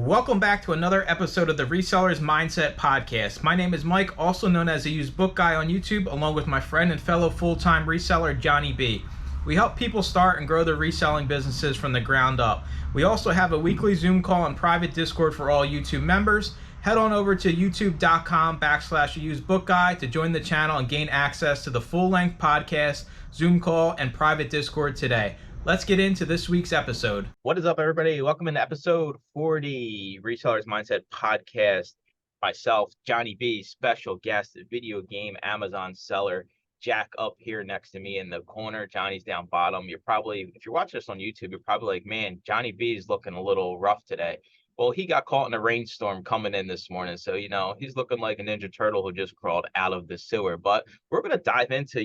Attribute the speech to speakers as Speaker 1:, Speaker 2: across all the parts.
Speaker 1: Welcome back to another episode of the Resellers Mindset Podcast. My name is Mike, also known as the Used Book Guy on YouTube, along with my friend and fellow full-time reseller, Johnny B. We help people start and grow their reselling businesses from the ground up. We also have a weekly Zoom call and private Discord for all YouTube members. Head on over to youtube.com/usedbookguy to join the channel and gain access to the full-length podcast, Zoom call, and private Discord today. Let's get into this week's episode. What is up, everybody? Welcome into episode 40, Resellers Mindset Podcast. Myself, Johnny B, special guest, video game Amazon seller, Jack up here next to me in the corner. Johnny's down bottom. You're probably, if you're watching this on YouTube, you're probably like, man, Johnny B is looking a little rough today. Well, he got caught in a rainstorm coming in this morning. So, he's looking like a Ninja Turtle who just crawled out of the sewer. But we're going to dive into,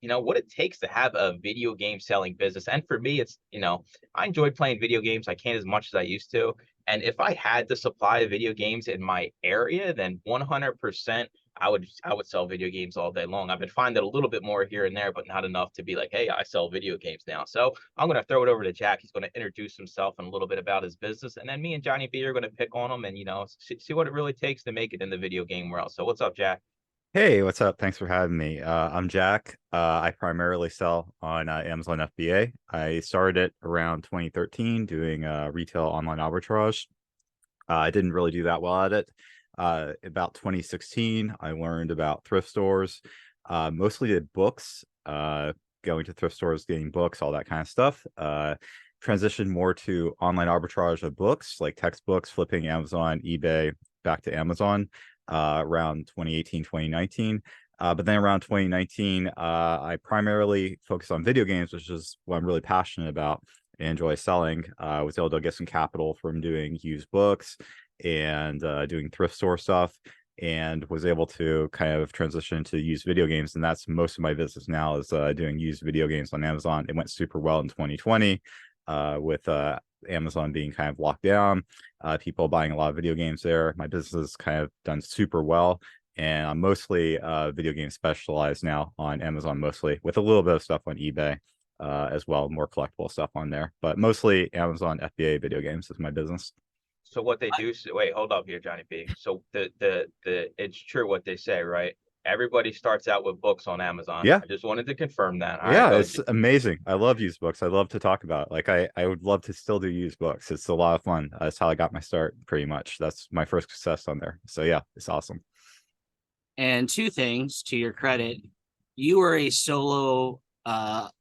Speaker 1: what it takes to have a video game selling business. And for me, it's, I enjoy playing video games. I can't as much as I used to. And if I had the supply of video games in my area, then 100% I would sell video games all day long. I've been finding a little bit more here and there, but not enough to be like, hey, I sell video games now. So I'm going to throw it over to Jack. He's going to introduce himself and a little bit about his business. And then me and Johnny B are going to pick on him and, see what it really takes to make it in the video game world. So what's up, Jack?
Speaker 2: Hey, what's up? Thanks for having me. I'm Jack. I primarily sell on Amazon FBA. I started it around 2013 doing retail online arbitrage. I didn't really do that well at it. About 2016, I learned about thrift stores, mostly did books, going to thrift stores, getting books, all that kind of stuff. Transitioned more to online arbitrage of books, like textbooks, flipping Amazon, eBay, back to Amazon. Around 2018, 2019. But then around 2019, I primarily focused on video games, which is what I'm really passionate about and enjoy selling. I was able to get some capital from doing used books and doing thrift store stuff, and was able to kind of transition to used video games. And that's most of my business now, is doing used video games on Amazon. It went super well in 2020 with Amazon being kind of locked down, people buying a lot of video games there. My business has kind of done super well, and I'm mostly video game specialized now on Amazon, mostly with a little bit of stuff on eBay as well, more collectible stuff on there, but mostly Amazon FBA video games is my business.
Speaker 1: So what they do, wait, hold up here, Johnny B. So the it's true what they say, right? Everybody starts out with books on Amazon.
Speaker 2: Yeah.
Speaker 1: I just wanted to confirm that. All
Speaker 2: yeah,
Speaker 1: right,
Speaker 2: it's amazing. I love used books. I love to talk about it. Like I would love to still do used books. It's a lot of fun. That's how I got my start, pretty much. That's my first success on there. So yeah, it's awesome.
Speaker 3: And two things to your credit, you were a solo op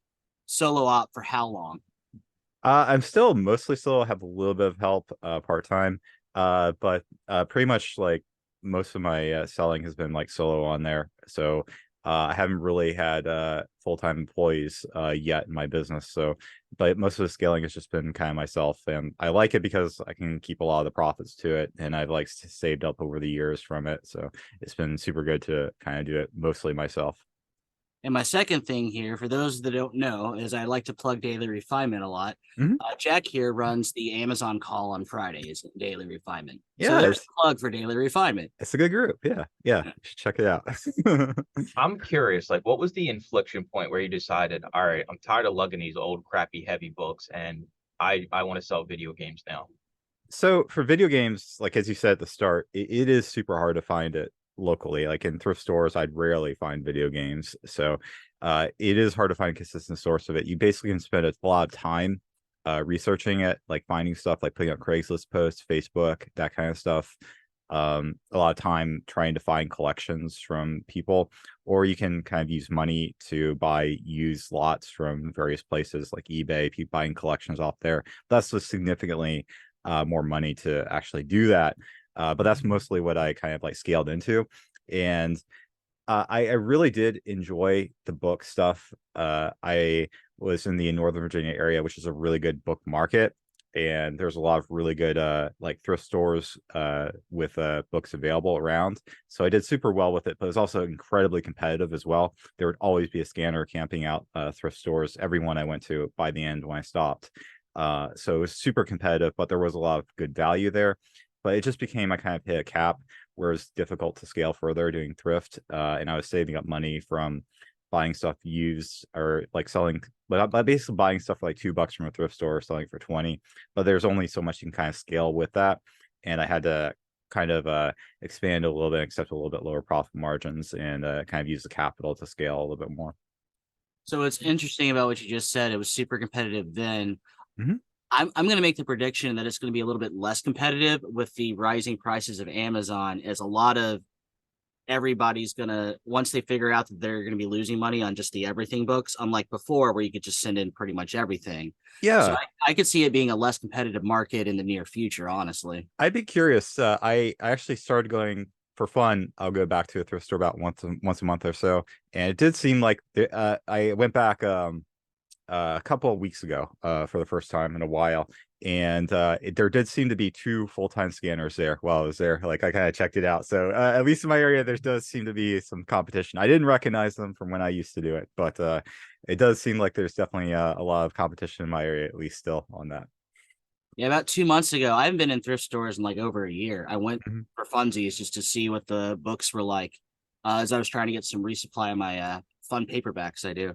Speaker 3: for how long?
Speaker 2: I'm still mostly have a little bit of help part-time, but pretty much like most of my selling has been like solo on there. So I haven't really had full-time employees yet in my business. So, but most of the scaling has just been kind of myself, and I like it because I can keep a lot of the profits to it, and I've like saved up over the years from it. So it's been super good to kind of do it mostly myself.
Speaker 3: And my second thing here, for those that don't know, is I like to plug Daily Refinement a lot. Jack here runs the Amazon call on Fridays, Daily Refinement.
Speaker 2: Yeah,
Speaker 3: so there's a plug for Daily Refinement.
Speaker 2: It's a good group. Yeah, you should check it out.
Speaker 1: I'm curious, like, what was the inflection point where you decided, all right, I'm tired of lugging these old, crappy, heavy books, and I want to sell video games now?
Speaker 2: So for video games, like as you said at the start, it is super hard to find it locally. Like in thrift stores, I'd rarely find video games. So it is hard to find a consistent source of it. You basically can spend a lot of time researching it, like finding stuff, like putting up Craigslist posts, Facebook, that kind of stuff. A lot of time trying to find collections from people, or you can kind of use money to buy used lots from various places like eBay, people buying collections off there. That's just significantly more money to actually do that. But that's mostly what I kind of like scaled into. And I really did enjoy the book stuff. I was in the Northern Virginia area, which is a really good book market. And there's a lot of really good like thrift stores with books available around. So I did super well with it, but it was also incredibly competitive as well. There would always be a scanner camping out thrift stores, every one I went to by the end when I stopped. So it was super competitive, but there was a lot of good value there. But it just became, I kind of hit a cap where it's difficult to scale further doing thrift. And I was saving up money from buying stuff used, or like selling But I'm basically buying stuff for like $2 from a thrift store, selling for 20. But there's only so much you can kind of scale with that, and I had to kind of expand a little bit, accept a little bit lower profit margins, and kind of use the capital to scale a little bit more.
Speaker 3: So what's interesting about what you just said, it was super competitive then.
Speaker 2: Mhm.
Speaker 3: I'm going to make the prediction that it's going to be a little bit less competitive with the rising prices of Amazon, as a lot of everybody's going to, once they figure out that they're going to be losing money on just the everything books, unlike before where you could just send in pretty much everything. So
Speaker 2: Yeah,
Speaker 3: I could see it being a less competitive market in the near future, honestly.
Speaker 2: I'd be curious. I actually started going for fun. I'll go back to a thrift store about once a month or so, and it did seem like I went back a couple of weeks ago for the first time in a while, and there did seem to be 2 full-time scanners there while I was there. Like, I kind of checked it out, so at least in my area there does seem to be some competition. I didn't recognize them from when I used to do it, but it does seem like there's definitely a lot of competition in my area, at least still on that.
Speaker 3: Yeah, about 2 months ago, I haven't been in thrift stores in like over a year. I went
Speaker 2: Mhm.
Speaker 3: for funsies just to see what the books were like, as I was trying to get some resupply of my fun paperbacks I do.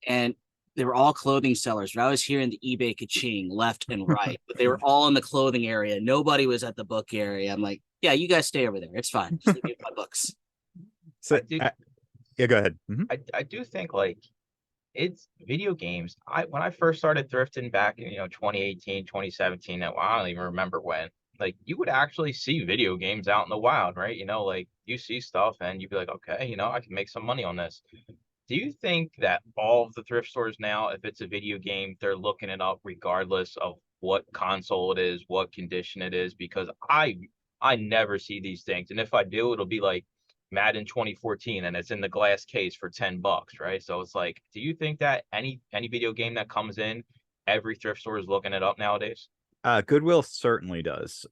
Speaker 3: And they were all clothing sellers. But I was hearing the eBay ka-ching left and right, but they were all in the clothing area. Nobody was at the book area. I'm like, yeah, you guys stay over there. It's fine. Just leave me my books.
Speaker 2: So,
Speaker 1: I do
Speaker 2: yeah, go ahead.
Speaker 1: I do think like it's video games. When I first started thrifting back in 2018, 2017, I don't even remember when. Like you would actually see video games out in the wild, right? Like you see stuff and you'd be like, okay, I can make some money on this. Do you think that all of the thrift stores now, if it's a video game, they're looking it up regardless of what console it is, what condition it is? Because I never see these things, and if I do, it'll be like Madden 2014, and it's in the glass case for $10, right? So it's like, do you think that any video game that comes in, every thrift store is looking it up nowadays?
Speaker 2: Goodwill certainly does,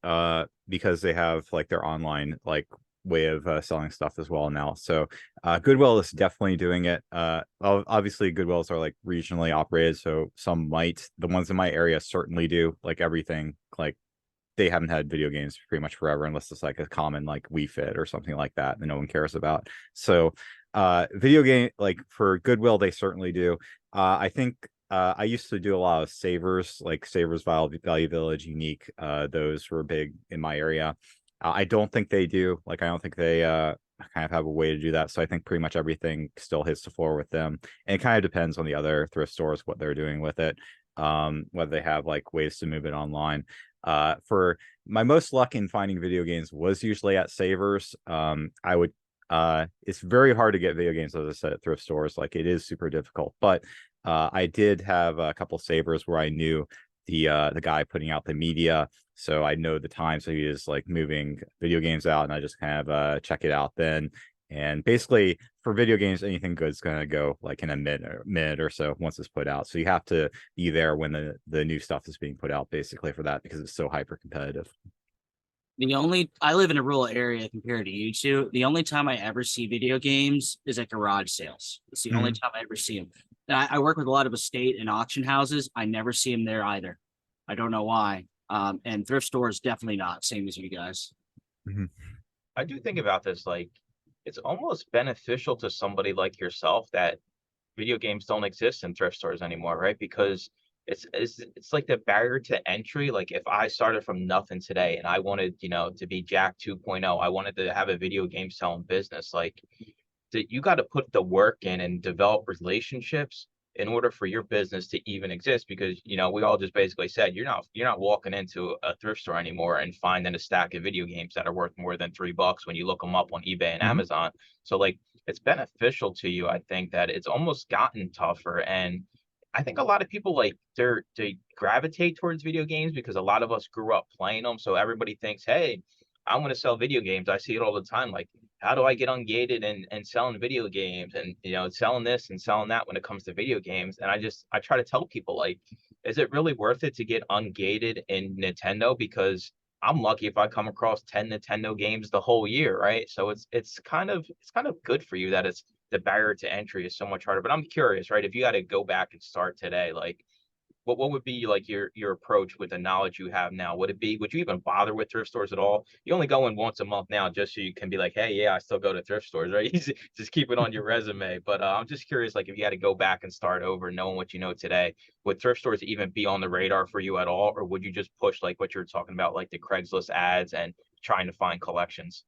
Speaker 2: because they have like their online like way of selling stuff as well now. So Goodwill is definitely doing it. Obviously Goodwills are like regionally operated, so some might. The ones in my area certainly do. Like everything, like they haven't had video games pretty much forever, unless it's like a common like Wii Fit or something like that that no one cares about. So video game, like for Goodwill, they certainly do. I think I used to do a lot of Savers, like Savers Value Village, Unique. Those were big in my area. I don't think they do. Like, I don't think they kind of have a way to do that. So I think pretty much everything still hits the floor with them. And it kind of depends on the other thrift stores, what they're doing with it, whether they have like ways to move it online. For my most luck in finding video games was usually at Savers. I would it's very hard to get video games, as I said, at thrift stores. Like, it is super difficult, but I did have a couple Savers where I knew the guy putting out the media, so I know the time. So he is like moving video games out, and I just kind of check it out then. And basically, for video games, anything good is going to go like in a minute or so once it's put out. So you have to be there when the new stuff is being put out, basically, for that, because it's so hyper competitive.
Speaker 3: I live in a rural area compared to you two. The only time I ever see video games is at garage sales. It's the only time I ever see them. And I work with a lot of estate and auction houses. I never see them there either. I don't know why. And thrift stores, definitely not. Same as you guys.
Speaker 2: Mhm.
Speaker 1: I do think about this, like it's almost beneficial to somebody like yourself that video games don't exist in thrift stores anymore, right? Because it's like the barrier to entry. Like if I started from nothing today and I wanted, to be Jack 2.0, I wanted to have a video game selling business, like that you got to put the work in and develop relationships in order for your business to even exist, because we all just basically said you're not walking into a thrift store anymore and finding a stack of video games that are worth more than $3 when you look them up on eBay and
Speaker 2: Mhm.
Speaker 1: Amazon. So like it's beneficial to you. I think that it's almost gotten tougher, and I think a lot of people like they gravitate towards video games because a lot of us grew up playing them, so everybody thinks, hey, I want to sell video games. I see it all the time. Like, how do I get ungated and selling video games and selling this and selling that when it comes to video games? And I try to tell people, like, is it really worth it to get ungated in Nintendo? Because I'm lucky if I come across 10 Nintendo games the whole year, right? So it's kind of good for you that it's the barrier to entry is so much harder. But I'm curious, right? If you had to go back and start today, like what would be like your approach with the knowledge you have now? Would you even bother with thrift stores at all? You only go in once a month now just so you can be like, hey, yeah, I still go to thrift stores, right? Just keep it on your resume. But I'm just curious, like if you had to go back and start over knowing what you know today, would thrift stores even be on the radar for you at all? Or would you just push like what you're talking about, like the Craigslist ads and trying to find collections?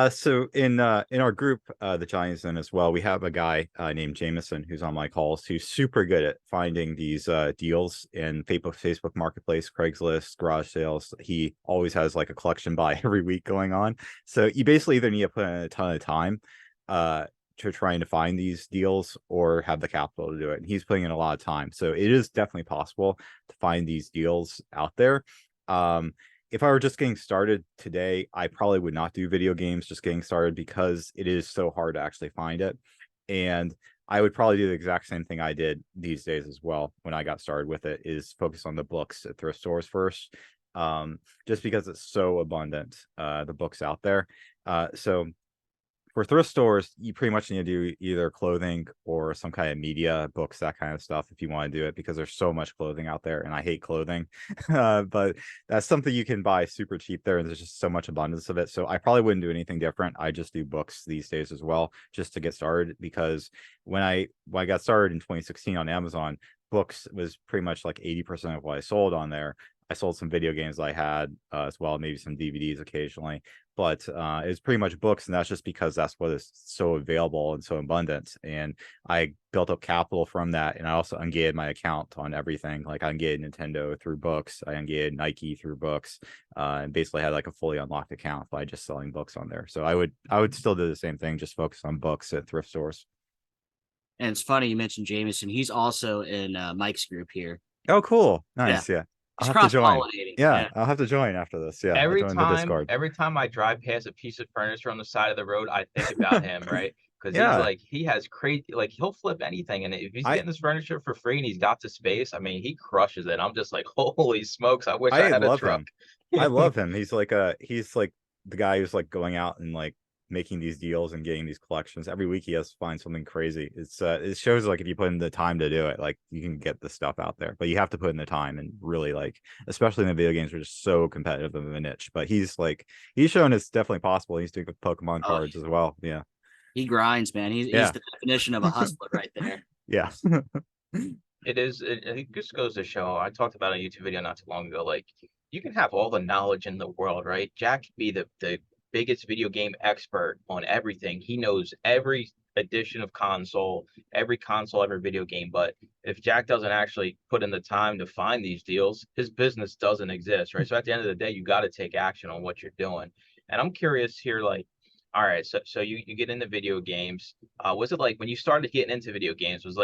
Speaker 2: So in our group, the Giants in as well, we have a guy named Jameson who's on my calls who's super good at finding these deals in Facebook Marketplace, Craigslist, garage sales. He always has like a collection buy every week going on. So you basically either need to put in a ton of time to trying to find these deals or have the capital to do it. And he's putting in a lot of time. So it is definitely possible to find these deals out there. If I were just getting started today, I probably would not do video games just getting started because it is so hard to actually find it. And I would probably do the exact same thing I did these days as well when I got started with it, is focus on the books at thrift stores first, just because it's so abundant, the books out there. So for thrift stores, you pretty much need to do either clothing or some kind of media, books, that kind of stuff if you want to do it, because there's so much clothing out there, and I hate clothing. But that's something you can buy super cheap there, and there's just so much abundance of it. So I probably wouldn't do anything different. I just do books these days as well, just to get started, because when I got started in 2016 on Amazon, books was pretty much like 80% of what I sold on there. I sold some video games I had as well, maybe some DVDs occasionally, but it's pretty much books, and that's just because that's what is so available and so abundant. And I built up capital from that, and I also ungated my account on everything. Like I ungated Nintendo through books, I ungated Nike through books, and basically had like a fully unlocked account by just selling books on there. So I would still do the same thing, just focus on books at thrift stores.
Speaker 3: And it's funny you mentioned Jameson. He's also in Mike's group here.
Speaker 2: Oh, cool,
Speaker 3: Yeah,
Speaker 2: nice, yeah. I'll
Speaker 3: he's
Speaker 2: have to join.
Speaker 3: cross-pollinating.
Speaker 2: Yeah,
Speaker 3: Yeah.
Speaker 2: I'll have to join after this. Yeah, I'll join the Discord.
Speaker 1: Every time I drive past a piece of furniture on the side of the road, I think about him, right? Because
Speaker 2: Yeah,
Speaker 1: he has crazy, like he'll flip anything, and if he's
Speaker 2: I
Speaker 1: getting this furniture for free and he's got the space, I mean, he crushes it. I'm just like, holy smokes, I wish I
Speaker 2: I
Speaker 1: had a
Speaker 2: love
Speaker 1: truck.
Speaker 2: him. I love him. He's like the guy who's like going out and like making these deals and getting these collections. Every week he has to find something crazy. It shows like if you put in the time to do it, like you can get the stuff out there. But you have to put in the time and really like, especially in the video games, are just so competitive of a niche. But he's shown it's definitely possible. He's doing Pokemon
Speaker 3: Oh,
Speaker 2: cards as well. Yeah.
Speaker 3: he grinds, man. He's
Speaker 2: Yeah.
Speaker 3: the definition of a hustler right there.
Speaker 2: Yeah.
Speaker 1: It just goes to show. I talked about a YouTube video not too long ago. Like you can have all the knowledge in the world, right? Jack could be the biggest video game expert on everything. He knows every edition of console, every console, every video game. But if Jack doesn't actually put in the time to find these deals, his business doesn't exist, right? So at the end of the day, you got to take action on what you're doing. And I'm curious here, like, all right, so you get into video games. Was it like when you started getting into video games, was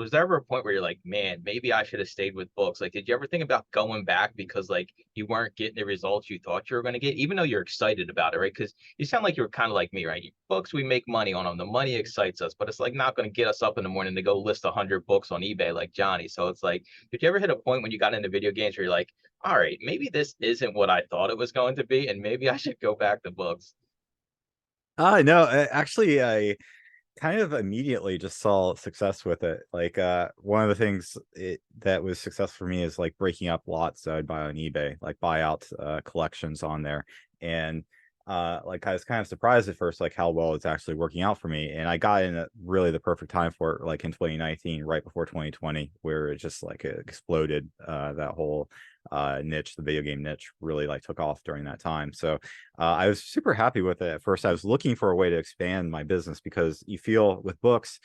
Speaker 1: there ever a point where you're like, man, maybe I should have stayed with books? Like, did you ever think about going back because like you weren't getting the results you thought you were going to get, even though you're excited about it, right? Because you sound like you're kind of like me, right? Books, we make money on them. The money excites us, but it's like not going to get us up in the morning to go list 100 books on eBay like Johnny. So it's like, did you ever hit a point when you got into video games where you're like, all right, maybe this isn't what I thought it was going to be, and maybe I should go back to books?
Speaker 2: No, actually, I kind of immediately just saw success with it. Like one of the things that was success for me is like breaking up lots that I'd buy on eBay, like buy out collections on there. And like I was kind of surprised at first like how well it's actually working out for me. And I got in at really the perfect time for it, like in 2019, right before 2020, where it just like it exploded. That whole niche, the video game niche, really like took off during that time. So I was super happy with it. At first I was looking for a way to expand my business, because you feel with books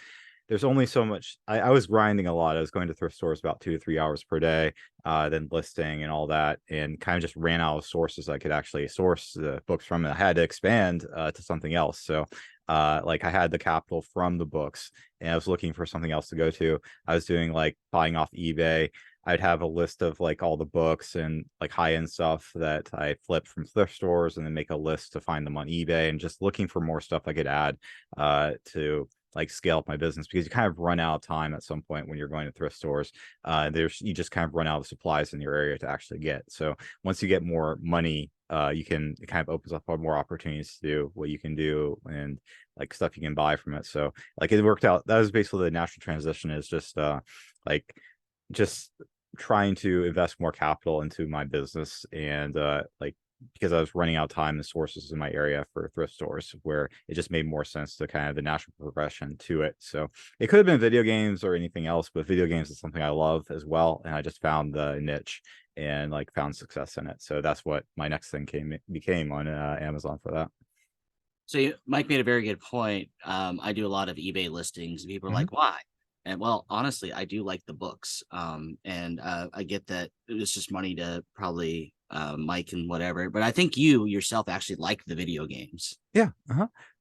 Speaker 2: there's only so much. I was grinding a lot. I was going to thrift stores about 2 to 3 hours per day, then listing and all that, and kind of just ran out of sources I could actually source the books from. And I had to expand to something else. So like I had the capital from the books, and I was looking for something else to go to. I was doing like buying off eBay. I'd have a list of like all the books and like high-end stuff that I flipped from thrift stores, and then make a list to find them on eBay, and just looking for more stuff I could add to like scale up my business, because you kind of run out of time at some point when you're going to thrift stores. You just kind of run out of supplies in your area to actually get. So once you get more money, it kind of opens up more opportunities to do what you can do, and like stuff you can buy from it. So like it worked out. That was basically the natural transition, is just like just trying to invest more capital into my business, and like, because I was running out of time and sources in my area for thrift stores, where it just made more sense to kind of the natural progression to it. So it could have been video games or anything else, but video games is something I love as well, and I just found the niche and like found success in it. So that's what my next thing became on Amazon for that.
Speaker 3: So Mike made a very good point. I do a lot of eBay listings, and people are like, "Why?" And well, honestly, I do like the books. And I get that it's just money to probably Mike and whatever. But I think you yourself actually like the video games.
Speaker 2: Yeah.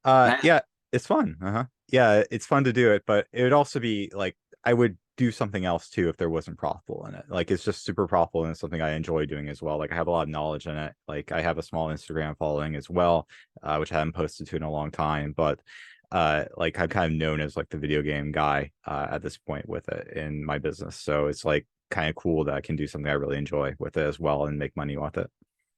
Speaker 2: Yeah, it's fun. Yeah, it's fun to do it, but it would also be like I would do something else too if there wasn't profitable in it. Like, it's just super profitable, and it's something I enjoy doing as well. Like, I have a lot of knowledge in it. Like, I have a small Instagram following as well, which I haven't posted to in a long time, but like, I'm kind of known as like the video game guy at this point with it in my business. So it's like kind of cool that I can do something I really enjoy with it as well and make money with it.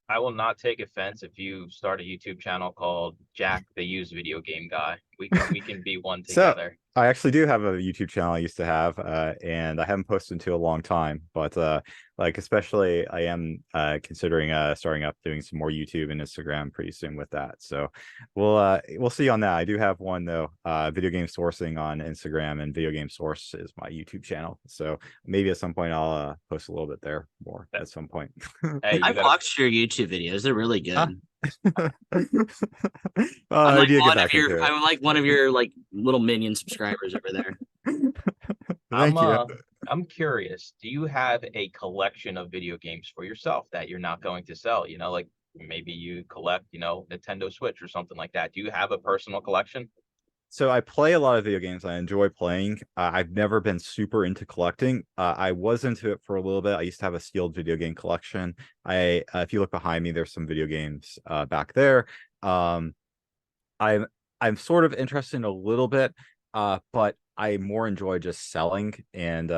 Speaker 1: I will not take offense if you start a YouTube channel called Jack the Used Video Game Guy. We can be one
Speaker 2: So
Speaker 1: together.
Speaker 2: I actually do have a YouTube channel I used to have, and I haven't posted into a long time, but like, especially I am considering starting up doing some more YouTube and Instagram pretty soon with that. So we'll see on that. I do have one though, video game sourcing on Instagram, and video game source is my YouTube channel. So maybe at some point I'll post a little bit there more at some point.
Speaker 1: Hey,
Speaker 3: I've watched your YouTube videos; they're really good.
Speaker 2: I
Speaker 3: like
Speaker 2: need to get back into it.
Speaker 3: I'm like one of your like little minion subscribers over there.
Speaker 2: Thank you.
Speaker 1: I'm curious. Do you have a collection of video games for yourself that you're not going to sell? You know, like maybe you collect, Nintendo Switch or something like that. Do you have a personal collection?
Speaker 2: So I play a lot of video games. I enjoy playing. I've never been super into collecting. I was into it for a little bit. I used to have a sealed video game collection. If you look behind me, there's some video games back there. I'm sort of interested in a little bit, but I more enjoy just selling. And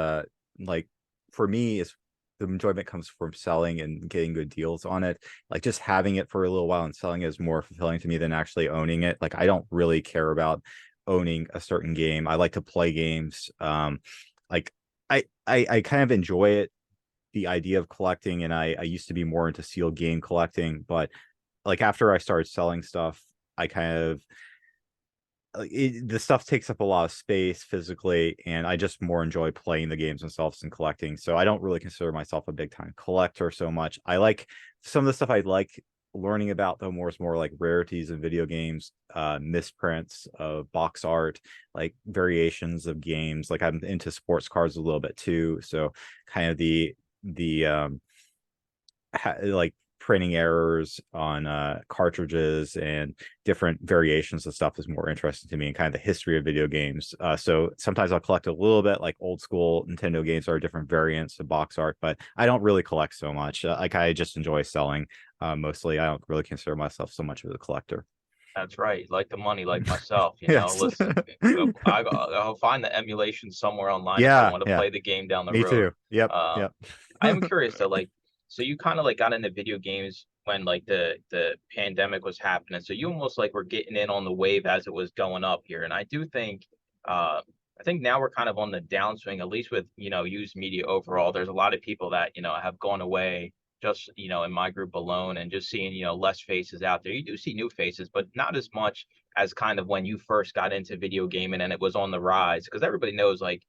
Speaker 2: like, for me, it's the enjoyment comes from selling and getting good deals on it. Like, just having it for a little while and selling it is more fulfilling to me than actually owning it. Like, I don't really care about owning a certain game. I like to play games. Like, I kind of enjoy it, the idea of collecting, and I used to be more into sealed game collecting, but like, after I started selling stuff, I kind of the stuff takes up a lot of space physically, and I just more enjoy playing the games themselves and collecting. So I don't really consider myself a big time collector so much. I like some of the stuff I like learning about, though, more is more like rarities in video games, misprints of box art, like variations of games. Like, I'm into sports cards a little bit too, so kind of the like printing errors on cartridges and different variations of stuff is more interesting to me, and kind of the history of video games. So sometimes I'll collect a little bit, like old school Nintendo games are different variants of box art, but I don't really collect so much. Like, I just enjoy selling mostly. I don't really consider myself so much of a collector.
Speaker 1: That's right. Like the money, like myself,
Speaker 2: Yes.
Speaker 1: listen, I'll find the emulation somewhere online if I
Speaker 2: Yeah,
Speaker 1: want to
Speaker 2: yeah.
Speaker 1: play the game down the
Speaker 2: Me
Speaker 1: road.
Speaker 2: too. Yep.
Speaker 1: Um,
Speaker 2: Yep.
Speaker 1: I am curious though, like, so you kind of like got into video games when like the pandemic was happening. So you almost like were getting in on the wave as it was going up here. And I think now we're kind of on the downswing, at least with, used media overall. There's a lot of people that, have gone away just, in my group alone, and just seeing, less faces out there. You do see new faces, but not as much as kind of when you first got into video gaming and it was on the rise, because everybody knows like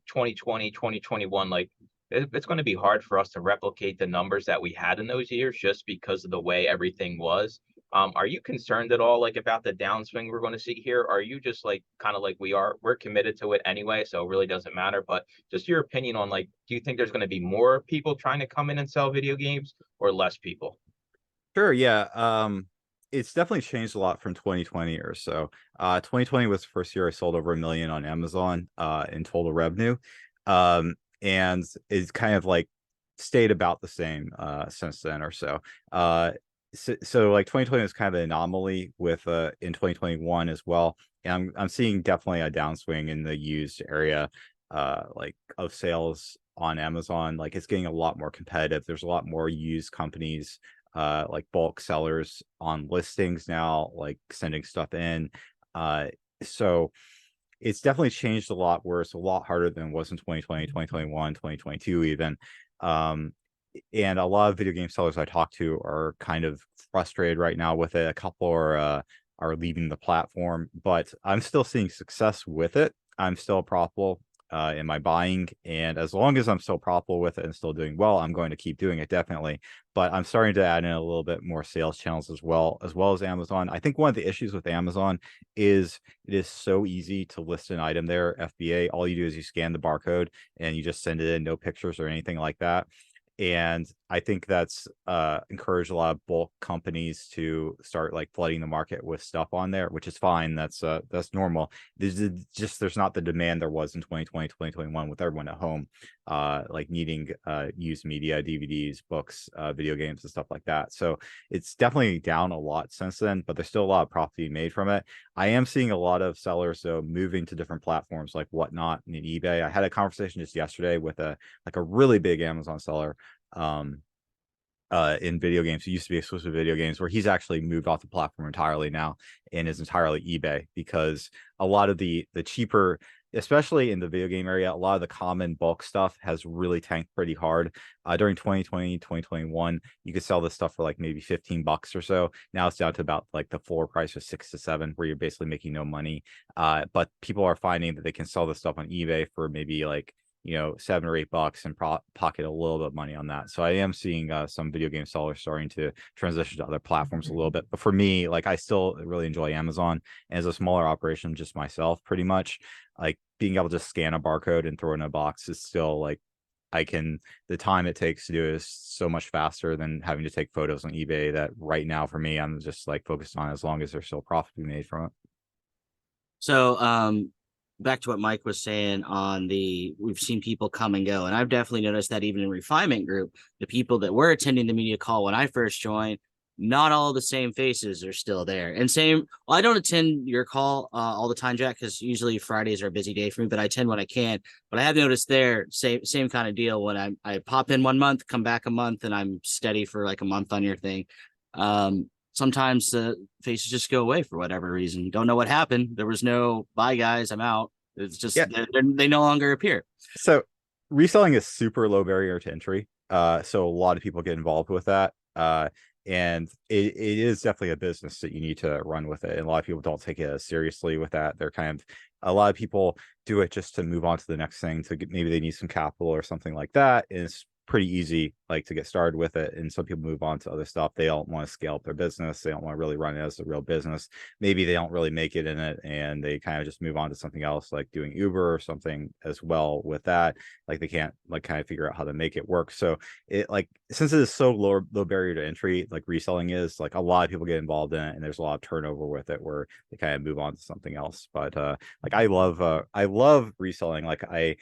Speaker 1: 2020, 2021, like it's going to be hard for us to replicate the numbers that we had in those years just because of the way everything was. Are you concerned at all, like about the downswing we're going to see here? Are you just like kind of like we're committed to it anyway, so it really doesn't matter? But just your opinion on, like, do you think there's going to be more people trying to come in and sell video games or less people?
Speaker 2: Sure, yeah. It's definitely changed a lot from 2020 or so. 2020 was the first year I sold over 1 million on Amazon in total revenue. And it's kind of like stayed about the same since then or so. So like 2020 was kind of an anomaly with in 2021 as well. And I'm seeing definitely a downswing in the used area like of sales on Amazon. Like, it's getting a lot more competitive. There's a lot more used companies, like bulk sellers on listings now, like sending stuff in. So it's definitely changed a lot, where it's a lot harder than it was in 2020, 2021, 2022 even. And a lot of video game sellers I talk to are kind of frustrated right now with it. A couple are leaving the platform, but I'm still seeing success with it. I'm still profitable in my buying, and as long as I'm still profitable with it and still doing well, I'm going to keep doing it, definitely. But I'm starting to add in a little bit more sales channels as well as Amazon. I think one of the issues with Amazon is it is so easy to list an item there, FBA. All you do is you scan the barcode and you just send it in, no pictures or anything like that. And I think that's encouraged a lot of bulk companies to start like flooding the market with stuff on there, which is fine. That's normal. There's not the demand there was in 2020, 2021 with everyone at home, like needing used media, DVDs, books, video games, and stuff like that. So it's definitely down a lot since then, but there's still a lot of profit to be made from it. I am seeing a lot of sellers though moving to different platforms like Whatnot and eBay. I had a conversation just yesterday with a really big Amazon seller in video games. He used to be exclusive video games, where he's actually moved off the platform entirely now and is entirely eBay, because a lot of the cheaper, especially in the video game area, a lot of the common bulk stuff has really tanked pretty hard. During 2020, 2021, you could sell this stuff for like maybe $15 or so. Now it's down to about like the floor price of 6 to 7, where you're basically making no money. But people are finding that they can sell this stuff on eBay for maybe like, you know, $7 or $8 and pocket a little bit of money on that. So I am seeing some video game sellers starting to transition to other platforms a little bit. But for me, like, I still really enjoy Amazon. And as a smaller operation, just myself, pretty much, like being able to scan a barcode and throw it in a box is still like, the time it takes to do it is so much faster than having to take photos on eBay, that right now for me, I'm just like focused on as long as there's still profit to be made from it.
Speaker 3: So back to what Mike was saying on we've seen people come and go. And I've definitely noticed that even in refinement group, the people that were attending the media call when I first joined, not all the same faces are still there. And well, I don't attend your call all the time, Jack, because usually Fridays are a busy day for me, but I attend when I can. But I have noticed there, same kind of deal. When I pop in 1 month, come back a month, and I'm steady for like a month on your thing. Sometimes the faces just go away for whatever reason. Don't know what happened. There was no bye guys, I'm out. It's just they no longer appear.
Speaker 2: So reselling is super low barrier to entry. So a lot of people get involved with that. And it is definitely a business that you need to run with it. And a lot of people don't take it as seriously with that. They're a lot of people do it just to move on to the next thing, maybe they need some capital or something like that. And it's pretty easy like to get started with it, and some people move on to other stuff. They don't want to scale up their business, they don't want to really run it as a real business, maybe they don't really make it in it, and they kind of just move on to something else, like doing Uber or something as well with that. Like they can't like kind of figure out how to make it work. So it, like, since it is so low barrier to entry, like reselling is, like, a lot of people get involved in it, and there's a lot of turnover with it where they kind of move on to something else. But like I love reselling. Like one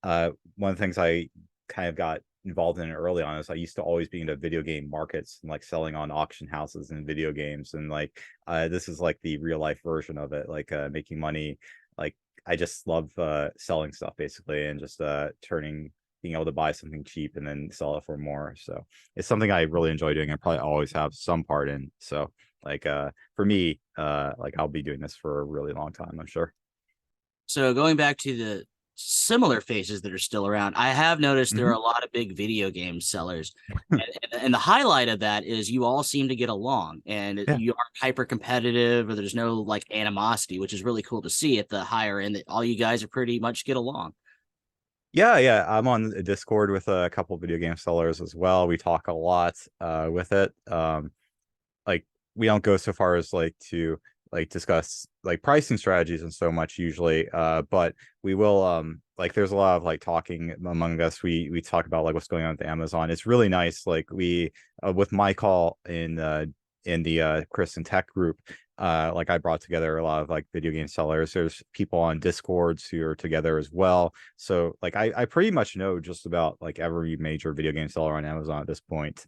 Speaker 2: of the things I kind of got involved in it early on is I used to always be into video game markets and like selling on auction houses and video games, and like this is like the real life version of it, like making money. Like I just love selling stuff basically, and just being able to buy something cheap and then sell it for more. So it's something I really enjoy doing and probably always have some part in. So like for me, like I'll be doing this for a really long time, I'm sure.
Speaker 3: So going back to the similar faces that are still around, I have noticed there are a lot of big video game sellers. and the highlight of that is you all seem to get along, and you aren't hyper competitive, or there's no like animosity, which is really cool to see at the higher end, that all you guys are pretty much get along.
Speaker 2: Yeah, I'm on a Discord with a couple video game sellers as well. We talk a lot with it. Like we don't go so far as like to like discuss like pricing strategies and so much usually, but we will like there's a lot of like talking among us. We talk about like what's going on with Amazon. It's really nice. Like we with my call in the Chris and Tech group, like I brought together a lot of like video game sellers. There's people on Discords who are together as well. So like I pretty much know just about like every major video game seller on Amazon at this point,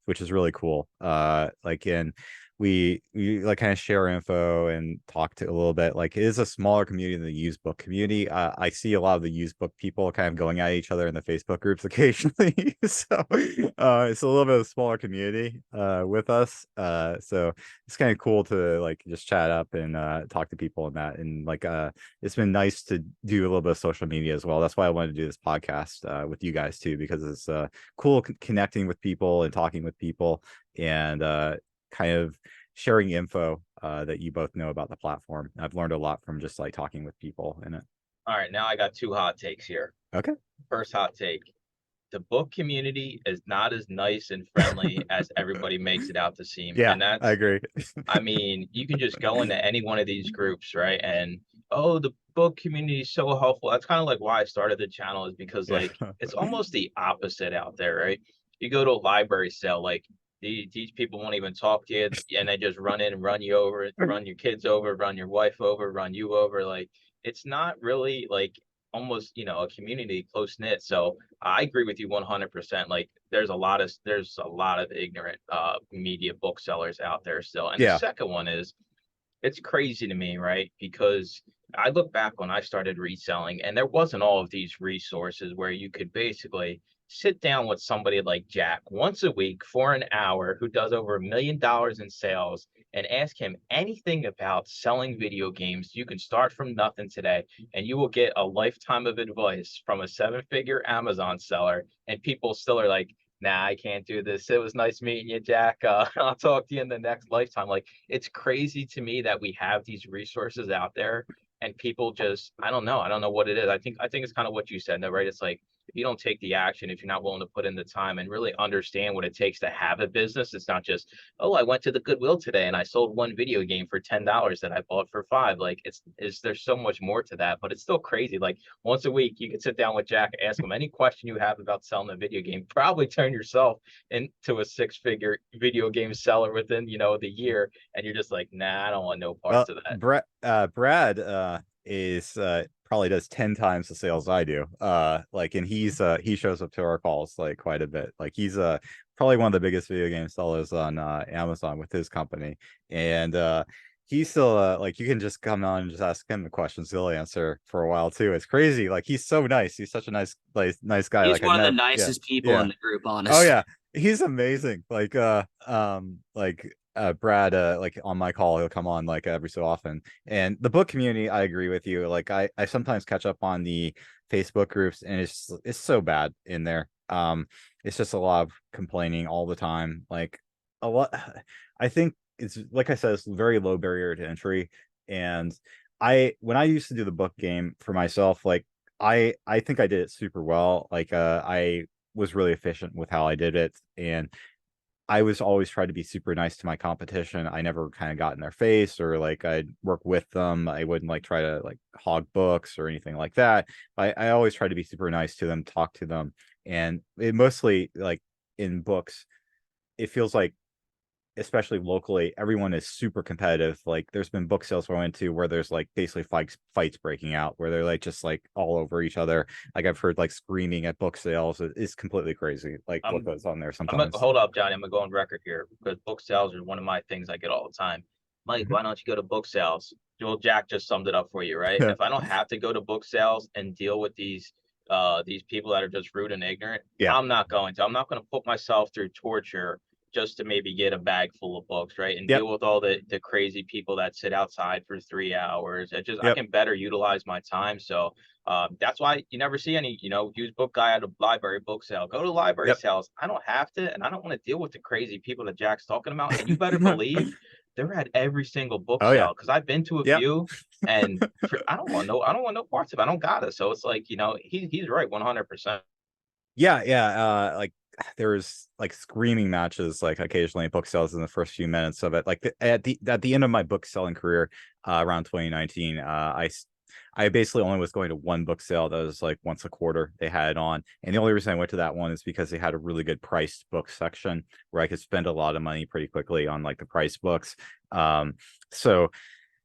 Speaker 2: which is really cool. Like in we like kind of share info and talk to a little bit. Like it is a smaller community than the used book community. I see a lot of the used book people kind of going at each other in the Facebook groups occasionally. So it's a little bit of a smaller community with us. So it's kind of cool to like just chat up and talk to people in that. And like it's been nice to do a little bit of social media as well. That's why I wanted to do this podcast with you guys too, because it's cool connecting with people and talking with people and kind of sharing info that you both know about the platform. I've learned a lot from just like talking with people in it.
Speaker 1: All right, now I got 2 hot takes here.
Speaker 2: Okay.
Speaker 1: First hot take: the book community is not as nice and friendly as everybody makes it out to seem.
Speaker 2: Yeah,
Speaker 1: And that's,
Speaker 2: I agree.
Speaker 1: I mean, you can just go into any one of these groups, right? And oh, the book community is so helpful. That's kind of like why I started the channel, is because like it's almost the opposite out there, right? You go to a library sale, like these people won't even talk to you, and they just run in and run you over, run your kids over, run your wife over, run you over. Like it's not really like almost, you know, a community close knit. So I agree with you 100%. Like there's a lot of ignorant media booksellers out there still. And the
Speaker 2: Yeah.
Speaker 1: second one is, it's crazy to me, right? Because I look back when I started reselling and there wasn't all of these resources where you could basically sit down with somebody like Jack once a week for an hour who does over $1 million in sales and ask him anything about selling video games. You can start from nothing today and you will get a lifetime of advice from a 7-figure Amazon seller. And people still are like, nah, I can't do this. It was nice meeting you, Jack. I'll talk to you in the next lifetime. Like, it's crazy to me that we have these resources out there and people just, I don't know. I don't know what it is. I think it's kind of what you said, though, right? It's like, if you don't take the action, if you're not willing to put in the time and really understand what it takes to have a business, it's not just, oh, I went to the Goodwill today and I sold one video game for $10 that I bought for $5. Like there's so much more to that, but it's still crazy. Like once a week, you can sit down with Jack, ask him any question you have about selling a video game, probably turn yourself into a 6-figure video game seller within, you know, the year. And you're just like, nah, I don't want no parts of that.
Speaker 2: Brad is probably does 10 times the sales I do. Like, and he shows up to our calls like quite a bit. Like he's probably one of the biggest video game sellers on Amazon with his company. And he's still like, you can just come on and just ask him the questions, he'll answer for a while too. It's crazy. Like he's so nice. He's such a nice guy.
Speaker 3: He's
Speaker 2: like
Speaker 3: one of the nicest people in the group, honestly.
Speaker 2: Oh yeah, he's amazing. Like Brad, like on my call, he'll come on like every so often. And the book community, I agree with you. Like I sometimes catch up on the Facebook groups and it's so bad in there. It's just a lot of complaining all the time. Like a lot, I think it's, like I said, it's very low barrier to entry. And when I used to do the book game for myself, like I think I did it super well. Like I was really efficient with how I did it. And I was always trying to be super nice to my competition. I never kind of got in their face or like I'd work with them. I wouldn't like try to like hog books or anything like that. I always try to be super nice to them, talk to them. And it mostly like in books, it feels like, especially locally, everyone is super competitive. Like there's been book sales I went to where there's like basically fights breaking out where they're like just like all over each other. Like I've heard like screaming at book sales. It's completely crazy. Like what goes on there sometimes.
Speaker 1: Hold up, Johnny. I'm gonna go on record here because book sales are one of my things I get all the time. Mike, why don't you go to book sales? Well, Jack just summed it up for you, right? If I don't have to go to book sales and deal with these people that are just rude and ignorant,
Speaker 2: Yeah.
Speaker 1: I'm not going to. I'm not going to put myself through torture just to maybe get a bag full of books, right? And deal with all the crazy people that sit outside for 3 hours. I can better utilize my time. So that's why you never see any, you know, used book guy at a library book sale. Go to library sales. I don't have to, and I don't want to deal with the crazy people that Jack's talking about. And you better believe they're at every single book sale because I've been to a few, and I don't want no parts of it. I don't got it. So it's like, you know, he's right 100%.
Speaker 2: Yeah. Like there's like screaming matches like occasionally at book sales in the first few minutes of it. Like at the end of my book selling career around 2019, I basically only was going to one book sale that was like once a quarter they had it on. And the only reason I went to that one is because they had a really good priced book section where I could spend a lot of money pretty quickly on like the price books. So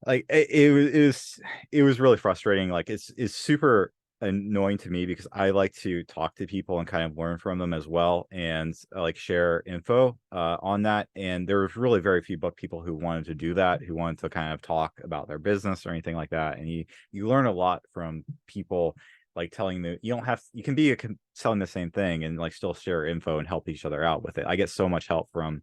Speaker 2: like it was really frustrating. Like it's super annoying to me because I like to talk to people and kind of learn from them as well, and like share info on that. And there was really very few book people who wanted to do that, who wanted to kind of talk about their business or anything like that. And you learn a lot from people like telling them you don't have, you can be selling the same thing and like still share info and help each other out with it. I get so much help from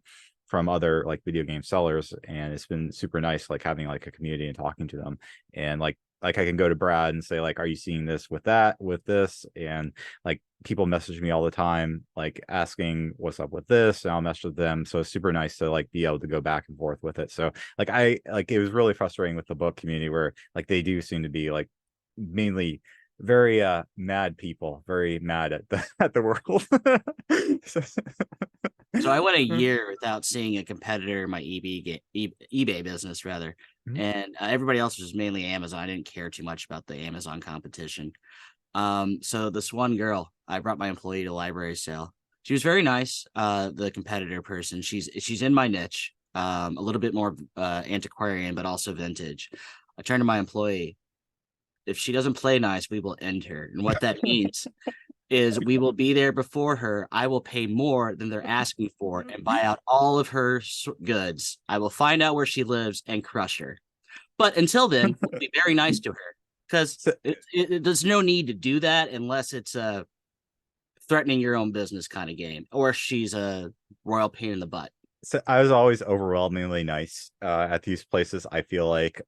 Speaker 2: other like video game sellers, and it's been super nice like having like a community and talking to them. And like I can go to Brad and say like, are you seeing this with that, with this? And like people message me all the time, like asking what's up with this, and I'll message them. So it's super nice to like be able to go back and forth with it. So like it was really frustrating with the book community where like they do seem to be like mainly very mad people, very mad at the world.
Speaker 3: So I went a year without seeing a competitor in my eBay business, rather, and everybody else was mainly Amazon. I didn't care too much about the Amazon competition. So this one girl, I brought my employee to library sale. She was very nice. The competitor person, she's in my niche, a little bit more antiquarian, but also vintage. I turned to my employee. If she doesn't play nice, we will end her. And what that means is we will be there before her. I will pay more than they're asking for and buy out all of her goods. I will find out where she lives and crush her. But until then, we'll be very nice to her, because there's no need to do that unless it's a threatening your own business kind of game, or she's a royal pain in the butt.
Speaker 2: So I was always overwhelmingly nice at these places. I feel like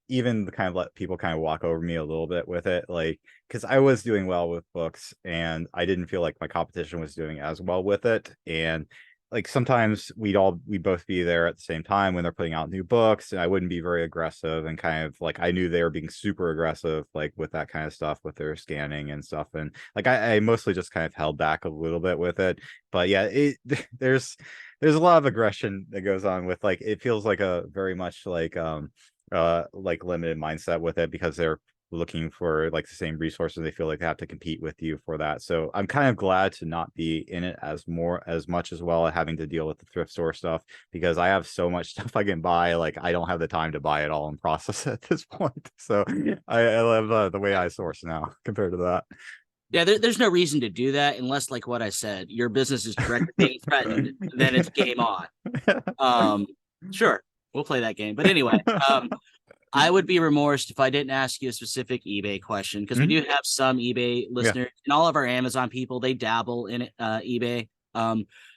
Speaker 2: even kind of let people kind of walk over me a little bit with it, like because I was doing well with books and I didn't feel like my competition was doing as well with it. And like sometimes we'd both be there at the same time when they're putting out new books, and I wouldn't be very aggressive, and kind of like I knew they were being super aggressive like with that kind of stuff with their scanning and stuff. And like I mostly just kind of held back a little bit with it. But yeah, there's a lot of aggression that goes on with like it feels like a very much like limited mindset with it, because they're looking for like the same resources. They feel like they have to compete with you for that. So I'm kind of glad to not be in it as much as well, having to deal with the thrift store stuff, because I have so much stuff I can buy. Like I don't have the time to buy it all and process it at this point. So I love the way I source now compared to that.
Speaker 3: Yeah, there's no reason to do that unless, like what I said, your business is directly being threatened. Then it's game on. Sure, we'll play that game. But anyway, I would be remorse if I didn't ask you a specific eBay question, because we do have some eBay listeners, and all of our Amazon people, they dabble in eBay.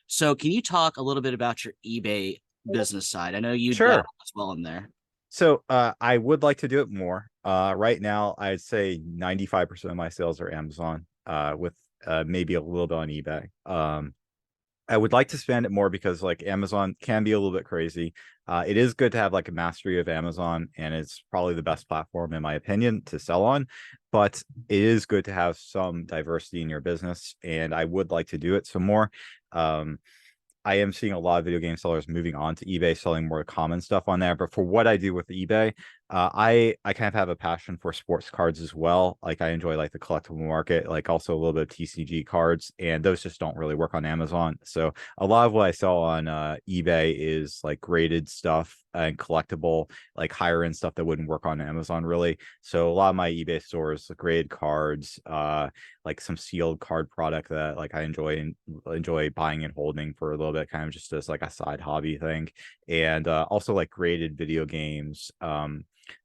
Speaker 3: So can you talk a little bit about your eBay business side? I know you dabble as well in there.
Speaker 2: So I would like to do it more. Right now, I'd say 95% of my sales are Amazon, with maybe a little bit on eBay. I would like to spend it more because like Amazon can be a little bit crazy. It is good to have like a mastery of Amazon, and it's probably the best platform in my opinion to sell on, but it is good to have some diversity in your business, and I would like to do it some more. I am seeing a lot of video game sellers moving on to eBay, selling more common stuff on there. But for what I do with eBay, I kind of have a passion for sports cards as well. Like I enjoy like the collectible market, like also a little bit of TCG cards, and those just don't really work on Amazon. So a lot of what I sell on eBay is like graded stuff and collectible, like higher end stuff that wouldn't work on Amazon really. So a lot of my eBay stores, graded cards, like some sealed card product that like I enjoy buying and holding for a little bit, kind of just as like a side hobby thing. And also like graded video games.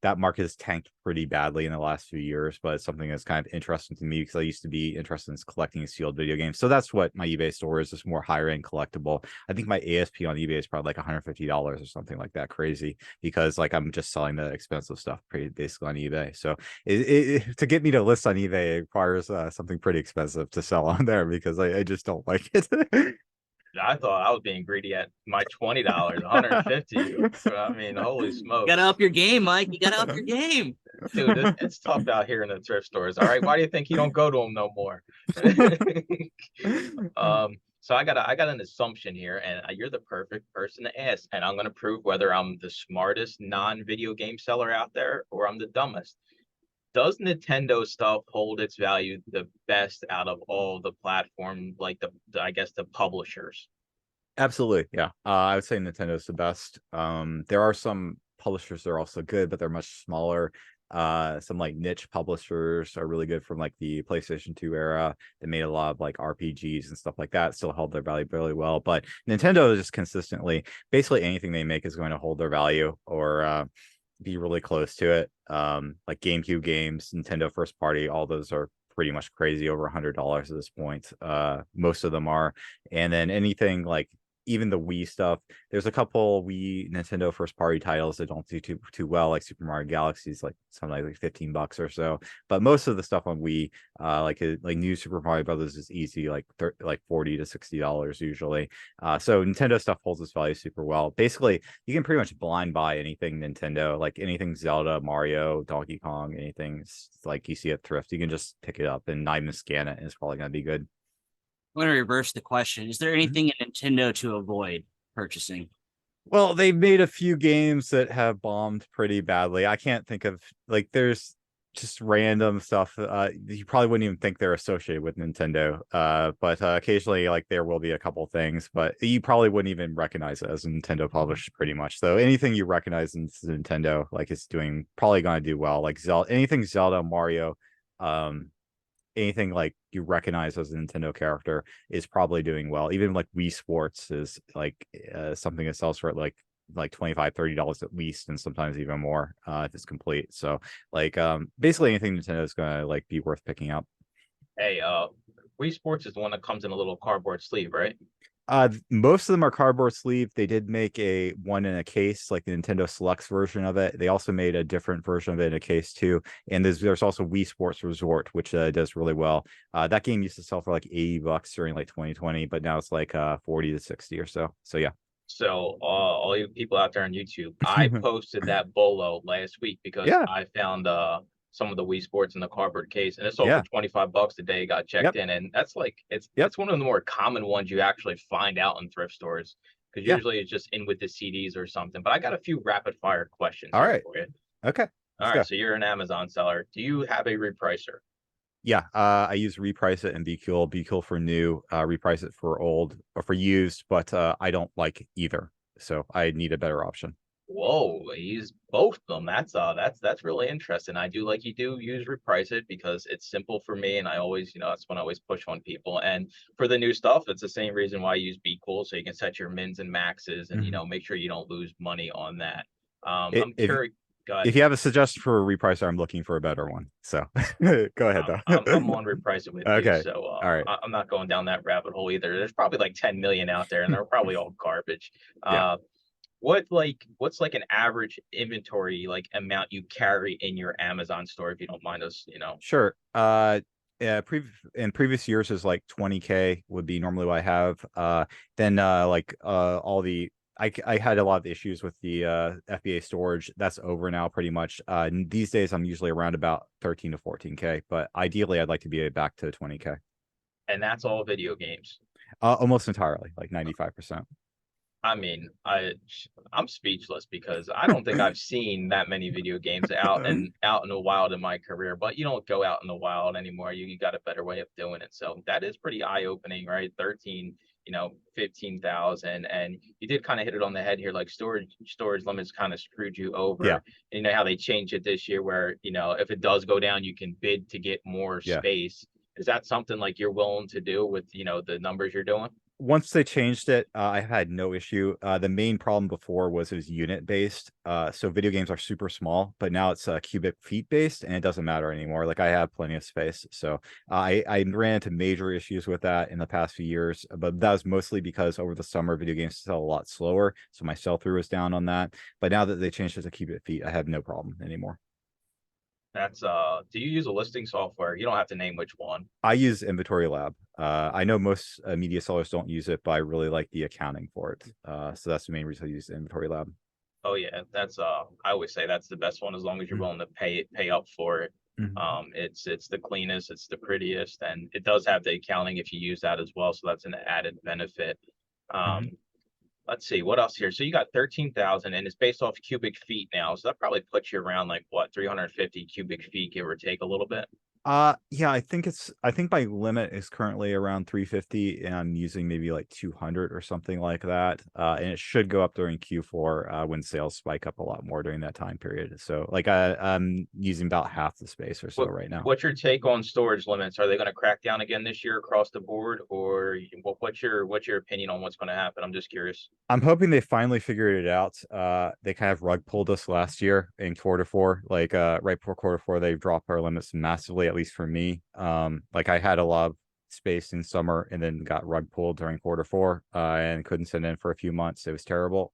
Speaker 2: That market has tanked pretty badly in the last few years, but it's something that's kind of interesting to me because I used to be interested in collecting sealed video games. So that's what my eBay store is, just more higher end collectible. I think my ASP on eBay is probably like $150 or something like that, crazy, because like I'm just selling the expensive stuff basically on eBay. So to get me to list on eBay, it requires something pretty expensive to sell on there, because I just don't like it.
Speaker 1: I thought I was being greedy at my $20, $150. I mean, holy smokes!
Speaker 3: You gotta up your game, Mike. You gotta up your game,
Speaker 1: dude. It's tough out here in the thrift stores. All right, why do you think you don't go to them no more? So I got an assumption here, and you're the perfect person to ask, and I'm gonna prove whether I'm the smartest non-video game seller out there or I'm the dumbest. Does Nintendo stuff hold its value the best out of all the platform, like I guess the publishers?
Speaker 2: Absolutely, yeah. I would say Nintendo's the best. There are some publishers that are also good, but they're much smaller. Some like niche publishers are really good from like the PlayStation 2 era. They made a lot of like RPGs and stuff like that, still held their value really well. But Nintendo is just consistently, basically anything they make is going to hold their value or be really close to it. Like GameCube games, Nintendo first party, all those are pretty much crazy, over $100 at this point. Most of them are. And then anything like even the Wii stuff, there's a couple Wii Nintendo first party titles that don't do too well, like Super Mario Galaxy is like something like $15 or so. But most of the stuff on Wii, like new Super Mario Brothers is easy, like $40 to $60 usually. So Nintendo stuff holds its value super well. Basically, you can pretty much blind buy anything Nintendo, like anything Zelda, Mario, Donkey Kong, anything like you see at Thrift. You can just pick it up and not even scan it, and it's probably going to be good.
Speaker 3: I'm going to reverse the question. Is there anything in Nintendo to avoid purchasing?
Speaker 2: Well, they've made a few games that have bombed pretty badly. I can't think of like there's just random stuff. You probably wouldn't even think they're associated with Nintendo. But occasionally like there will be a couple things, but you probably wouldn't even recognize it as a Nintendo published pretty much. So anything you recognize in Nintendo, like it's doing probably gonna do well. Like anything Zelda, Mario, anything like you recognize as a Nintendo character is probably doing well. Even like Wii Sports is like something that sells for like $25-$30 at least, and sometimes even more if it's complete. So like basically anything Nintendo is gonna like be worth picking up.
Speaker 1: Hey, Wii Sports is the one that comes in a little cardboard sleeve, right?
Speaker 2: Most of them are cardboard sleeve. They did make a one in a case, like the Nintendo Selects version of it. They also made a different version of it in a case too. And there's also Wii Sports Resort, which does really well. That game used to sell for like $80 during like 2020, but now it's like 40 to 60 or so. So yeah.
Speaker 1: So all you people out there on YouTube, I posted that bolo last week because
Speaker 2: Yeah.
Speaker 1: I found some of the Wii Sports in the cardboard case, and it sold
Speaker 2: Yeah.
Speaker 1: for $25 a day. Got checked
Speaker 2: Yep.
Speaker 1: in, and that's like
Speaker 2: Yep.
Speaker 1: it's one of the more common ones you actually find out in thrift stores, because
Speaker 2: Yeah.
Speaker 1: usually it's just in with the CDs or something. But I got a few rapid fire questions
Speaker 2: All
Speaker 1: here
Speaker 2: right.
Speaker 1: for you.
Speaker 2: Okay.
Speaker 1: All
Speaker 2: Let's
Speaker 1: right,
Speaker 2: go.
Speaker 1: so you're an Amazon seller. Do you have a repricer?
Speaker 2: Yeah, I use reprice it and be cool for new, reprice it for old or for used, but I don't like either. So I need a better option.
Speaker 1: Whoa, he's both of them. That's really interesting. I do like you do use reprice it because it's simple for me, and I always, that's when I always push on people. And for the new stuff, it's the same reason why I use Be Cool, so you can set your mins and maxes, and
Speaker 2: Mhm.
Speaker 1: make sure you don't lose money on that.
Speaker 2: I-
Speaker 1: I'm
Speaker 2: If
Speaker 1: curious. Go ahead.
Speaker 2: if you have a suggestion for a repricer, I'm looking for a better one. So go ahead though.
Speaker 1: I'm on reprice it with you,
Speaker 2: Okay.
Speaker 1: so
Speaker 2: All right.
Speaker 1: I'm not going down that rabbit hole either. There's probably like 10 million out there, and they're probably all garbage.
Speaker 2: Yeah.
Speaker 1: What's like an average inventory like amount you carry in your Amazon store, if you don't mind us.
Speaker 2: Sure. Yeah, in previous years is like 20K would be normally what I have. Then like all the I had a lot of issues with the FBA storage. That's over now pretty much. These days I'm usually around about 13 to 14K, but ideally I'd like to be back to 20K.
Speaker 1: And that's all video games.
Speaker 2: Almost entirely, like 95%.
Speaker 1: I mean, I'm speechless because I don't think I've seen that many video games out in the wild in my career. But you don't go out in the wild anymore. You got a better way of doing it. So that is pretty eye opening, right? 13, 15,000, and you did kind of hit it on the head here. Like storage limits kind of screwed you over.
Speaker 2: Yeah.
Speaker 1: And you know how they changed it this year, where if it does go down, you can bid to get more
Speaker 2: Yeah.
Speaker 1: space. Is that something like you're willing to do with the numbers you're doing?
Speaker 2: Once they changed it, I had no issue. The main problem before was it was unit based. So video games are super small, but now it's cubic feet based, and it doesn't matter anymore. Like I have plenty of space, so I ran into major issues with that in the past few years. But that was mostly because over the summer, video games sell a lot slower, so my sell through was down on that. But now that they changed it to cubic feet, I have no problem anymore.
Speaker 1: That's do you use a listing software? You don't have to name which one.
Speaker 2: I use Inventory Lab. I know most media sellers don't use it, but I really like the accounting for it. So that's the main reason I use Inventory Lab.
Speaker 1: Oh yeah, that's I always say that's the best one as long as you're willing to pay up for it.
Speaker 2: Mhm.
Speaker 1: It's the cleanest, it's the prettiest, and it does have the accounting if you use that as well. So that's an added benefit.
Speaker 2: Mhm.
Speaker 1: Um, let's see what else here. So you got 13,000, and it's based off cubic feet now. So that probably puts you around like what 350 cubic feet, give or take a little bit.
Speaker 2: Yeah, I think my limit is currently around 350 and I'm using maybe like 200 or something like that. And it should go up during Q4 when sales spike up a lot more during that time period. So like I'm using about half the space or so right now.
Speaker 1: What's your take on storage limits? Are they going to crack down again this year across the board, or what's your opinion on what's going to happen? I'm just curious.
Speaker 2: I'm hoping they finally figured it out. They kind of rug pulled us last year in quarter 4. Like right before quarter 4, they dropped our limits massively, at least for me. Like I had a lot of space in summer and then got rug pulled during quarter 4, and couldn't send in for a few months. It was terrible.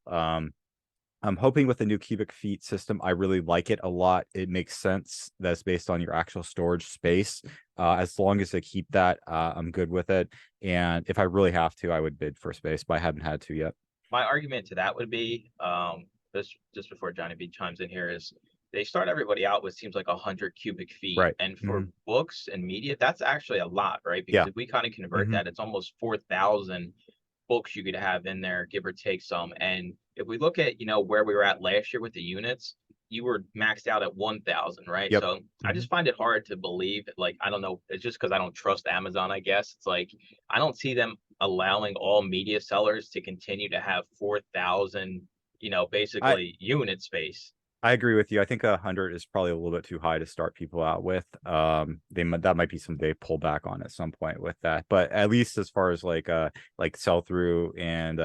Speaker 2: I'm hoping with the new cubic feet system, I really like it a lot. It makes sense that it's based on your actual storage space. As long as they keep that, I'm good with it. And if I really have to, I would bid for space, but I haven't had to yet.
Speaker 1: My argument to that would be, just before Johnny B chimes in here, is they start everybody out with seems like 100 cubic feet,
Speaker 2: Right.
Speaker 1: and for books and media, that's actually a lot, right? Because
Speaker 2: Yeah.
Speaker 1: if we kind of convert that, it's almost 4,000 books you could have in there, give or take some. And if we look at where we were at last year with the units, you were maxed out at 1,000, right?
Speaker 2: Yep.
Speaker 1: So I just find it hard to believe. Like, I don't know, it's just because I don't trust Amazon, I guess. It's like I don't see them allowing all media sellers to continue to have 4,000, basically unit space.
Speaker 2: I agree with you. I think 100 is probably a little bit too high to start people out with. That might be some they pull back on at some point with that. But at least as far as like sell through and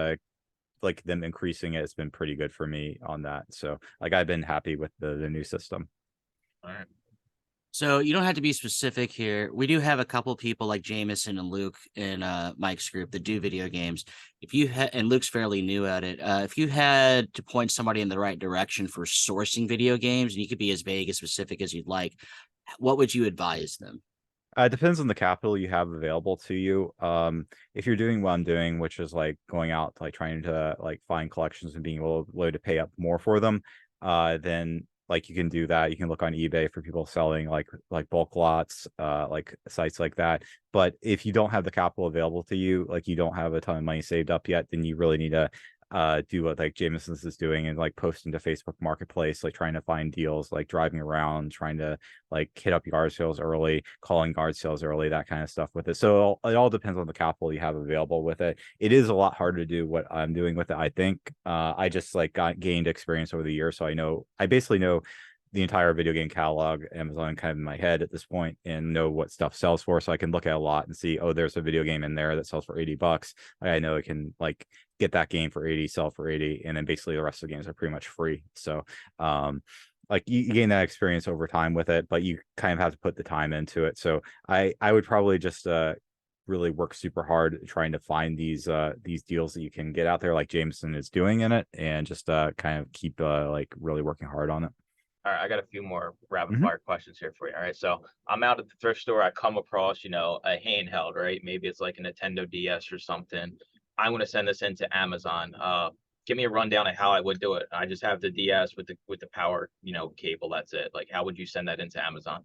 Speaker 2: like them increasing it, it's been pretty good for me on that. So like I've been happy with the new system.
Speaker 1: All right.
Speaker 3: So you don't have to be specific here. We do have a couple people like Jameson and Luke in Mike's group that do video games. If you and Luke's fairly new at it. If you had to point somebody in the right direction for sourcing video games, and you could be as vague as specific as you'd like, what would you advise them?
Speaker 2: It depends on the capital you have available to you. If you're doing what I'm doing, which is like going out, like trying to like find collections and being able to pay up more for them, then like you can do that. You can look on eBay for people selling like bulk lots, like sites like that. But if you don't have the capital available to you, like you don't have a ton of money saved up yet, then you really need to do what like Jameson's is doing and like posting to Facebook Marketplace, like trying to find deals, like driving around, trying to like hit up yard sales early, calling yard sales early, that kind of stuff with it. So it all depends on the capital you have available with it. It is a lot harder to do what I'm doing with it. I think I just like gained experience over the years, so I basically know the entire video game catalog, Amazon, kind of in my head at this point, and know what stuff sells for. So I can look at a lot and see, oh, there's a video game in there that sells for $80. I know I can like get that game for 80, sell for 80, and then basically the rest of the games are pretty much free. So like you gain that experience over time with it, but you kind of have to put the time into it. So I would probably just really work super hard trying to find these deals that you can get out there like Jameson is doing in it, and just kind of keep like really working hard on it.
Speaker 1: All right, I got a few more rapid fire questions here for you. All right, so I'm out at the thrift store. I come across, a handheld, right? Maybe it's like a Nintendo DS or something. I want to send this into Amazon. Give me a rundown of how I would do it. I just have the DS with the power, cable. That's it. Like, how would you send that into Amazon?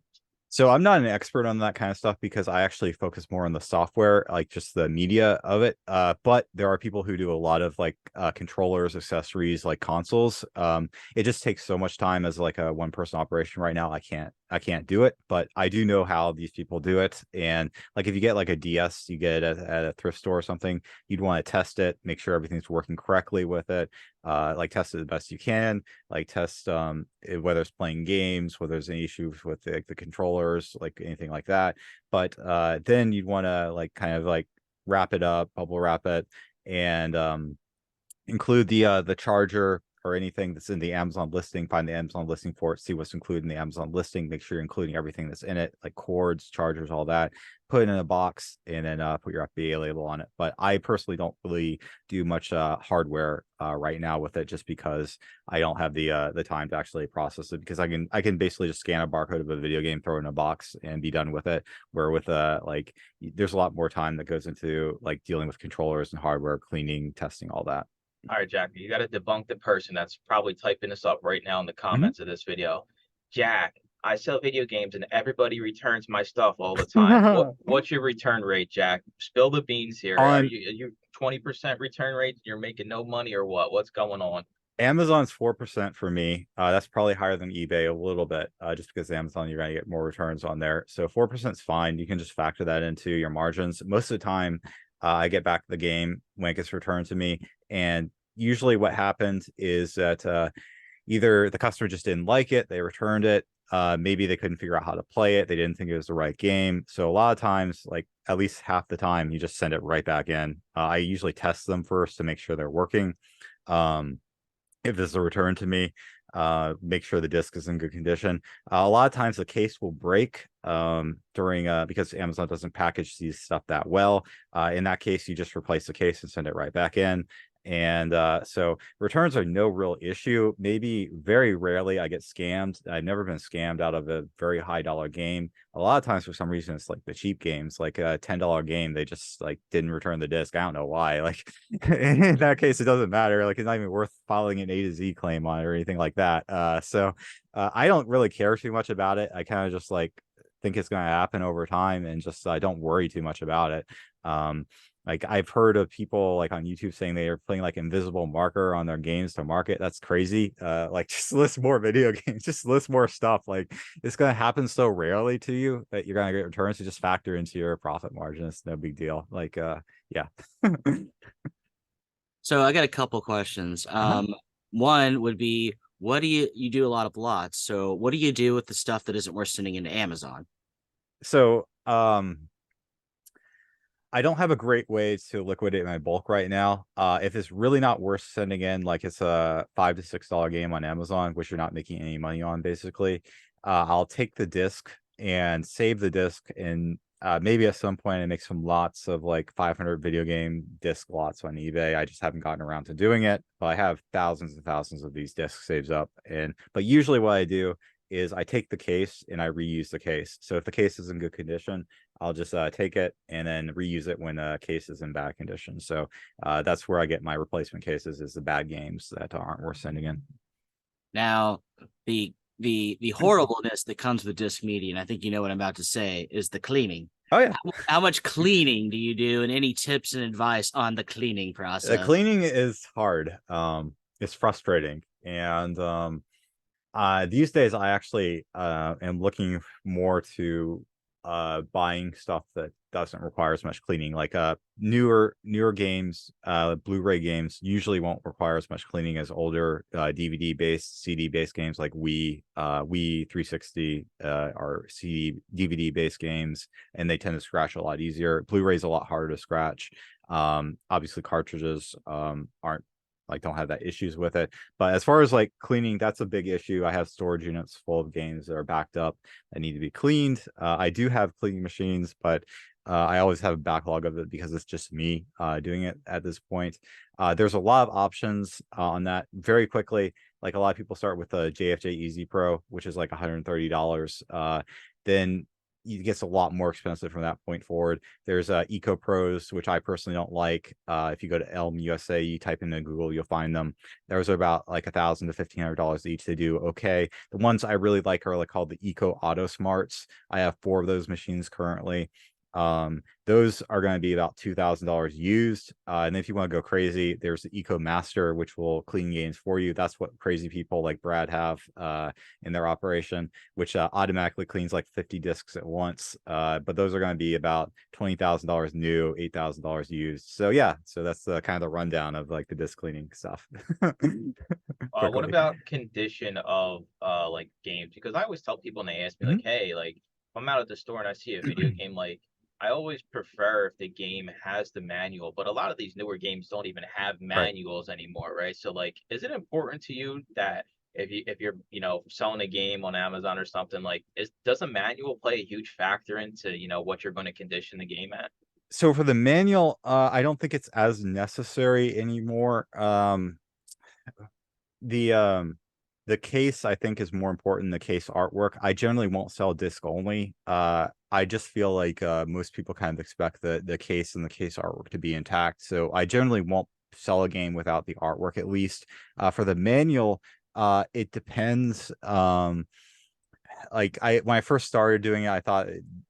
Speaker 2: So I'm not an expert on that kind of stuff because I actually focus more on the software, like just the media of it. But there are people who do a lot of like controllers, accessories, like consoles. It just takes so much time as like a one-person operation right now. I can't do it, but I do know how these people do it. And like if you get like a DS, you get it at a thrift store or something, you'd want to test it, make sure everything's working correctly with it. Like test it the best you can, like test whether it's playing games, whether there's any issues with the controllers, like anything like that. But then you'd want to like kind of like wrap it up, bubble wrap it, and include the charger or anything that's in the Amazon listing. Find the Amazon listing for it, see what's included in the Amazon listing, make sure you're including everything that's in it, like cords, chargers, all that. Put it in a box and then put your FBA label on it. But I personally don't really do much hardware right now with it, just because I don't have the time to actually process it, because I can basically just scan a barcode of a video game, throw it in a box, and be done with it. Where with like there's a lot more time that goes into like dealing with controllers and hardware, cleaning, testing, all that.
Speaker 1: All right, Jack, you got to debunk the person that's probably typing this up right now in the comments of this video. Jack, I sell video games and everybody returns my stuff all the time. What's your return rate, Jack? Spill the beans here. Are you 20% return rate? You're making no money or what? What's going on?
Speaker 2: Amazon's 4% for me. That's probably higher than eBay a little bit, just because Amazon, you're going to get more returns on there. So 4% is fine. You can just factor that into your margins. Most of the time, I get back the game when it gets returned to me. And usually what happens is that either the customer just didn't like it, they returned it. Maybe they couldn't figure out how to play it. They didn't think it was the right game. So a lot of times, like at least half the time, you just send it right back in. I usually test them first to make sure they're working. If this is a return to me, make sure the disc is in good condition. A lot of times the case will break during because Amazon doesn't package these stuff that well. In that case, you just replace the case and send it right back in. And so returns are no real issue. Maybe very rarely I get scammed. I've never been scammed out of a very high dollar game. A lot of times for some reason it's like the cheap games, like a $10 game, they just like didn't return the disc. I don't know why. Like in that case, it doesn't matter. Like it's not even worth filing an A to Z claim on it or anything like that. So I don't really care too much about it. I kind of just like think it's going to happen over time and just I don't worry too much about it. Like I've heard of people like on YouTube saying they are playing like invisible marker on their games to market. That's crazy. Like just list more video games, just list more stuff. Like it's gonna happen so rarely to you that you're gonna get returns to just factor into your profit margin. It's no big deal. Like yeah.
Speaker 3: So I got a couple questions. One would be, what do you do a lot of lots? So what do you do with the stuff that isn't worth sending into Amazon?
Speaker 2: So I don't have a great way to liquidate my bulk right now. If it's really not worth sending in, like it's a $5 to $6 game on Amazon, which you're not making any money on, basically, I'll take the disc and save the disc, and maybe at some point I make some lots of like 500 video game disc lots on eBay. I just haven't gotten around to doing it, but I have thousands and thousands of these discs saved up. But usually what I do is I take the case and I reuse the case. So if the case is in good condition, I'll just take it and then reuse it when a case is in bad condition. So that's where I get my replacement cases, is the bad games that aren't worth sending in.
Speaker 3: Now, the horribleness that comes with disc media, and I think you know what I'm about to say, is the cleaning.
Speaker 2: Oh yeah.
Speaker 3: How much cleaning do you do, and any tips and advice on the cleaning
Speaker 2: The
Speaker 3: process?
Speaker 2: cleaning is hard. It's frustrating. And these days I actually am looking more to buying stuff that doesn't require as much cleaning. Like newer games, Blu-ray games usually won't require as much cleaning as older DVD based, CD based games like Wii 360 are CD DVD based games, and they tend to scratch a lot easier. Blu-ray is a lot harder to scratch. Obviously cartridges aren't like don't have that issues with it. But as far as like cleaning, that's a big issue. I have storage units full of games that are backed up that need to be cleaned. I do have cleaning machines, but I always have a backlog of it because it's just me doing it at this point. There's a lot of options on that very quickly. Like a lot of people start with the JFJ Easy Pro, which is like $130. Then it gets a lot more expensive from that point forward. There's Eco Pros, which I personally don't like. If you go to Elm USA, you type in Google, you'll find them. Those are about like $1,000 to $1,500 each. They do okay. The ones I really like are like called the Eco Auto Smarts. I have 4 of those machines currently. Those are going to be about $2,000 used. And if you want to go crazy, there's the Eco Master, which will clean games for you. That's what crazy people like Brad have in their operation, which automatically cleans like 50 discs at once. But those are going to be about $20,000 new, $8,000 used. So yeah, so that's the kind of the rundown of like the disc cleaning stuff.
Speaker 1: What about condition of like games? Because I always tell people, and they ask me like, hey, like if I'm out at the store and I see a video game, like I always prefer if the game has the manual, but a lot of these newer games don't even have manuals anymore, right? So like, is it important to you that if you're selling a game on Amazon or something, like does a manual play a huge factor into what you're going to condition the game at?
Speaker 2: So for the manual, I don't think it's as necessary anymore. The case I think is more important than the case artwork. I generally won't sell disc only. I just feel like most people kind of expect the case and the case artwork to be intact. So I generally won't sell a game without the artwork at least. For the manual, it depends. Like when I first started doing it, I thought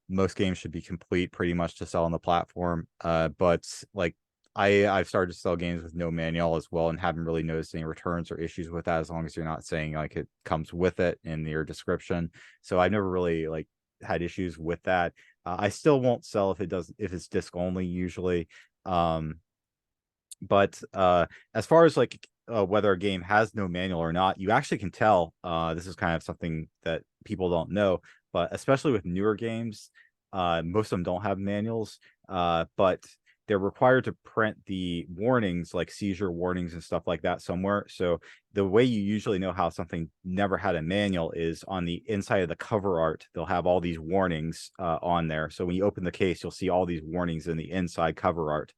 Speaker 2: most games should be complete pretty much to sell on the platform. But like I've started to sell games with no manual as well, and haven't really noticed any returns or issues with that, as long as you're not saying like it comes with it in your description. So I've never really like had issues with that. I still won't sell if it's disc only usually. But as far as like whether a game has no manual or not, you actually can tell. This is kind of something that people don't know, but especially with newer games, most of them don't have manuals, but they're required to print the warnings, like seizure warnings and stuff like that, somewhere. So the way you usually know how something never had a manual is on the inside of the cover art. They'll have all these warnings on there. So when you open the case, you'll see all these warnings in the inside cover art.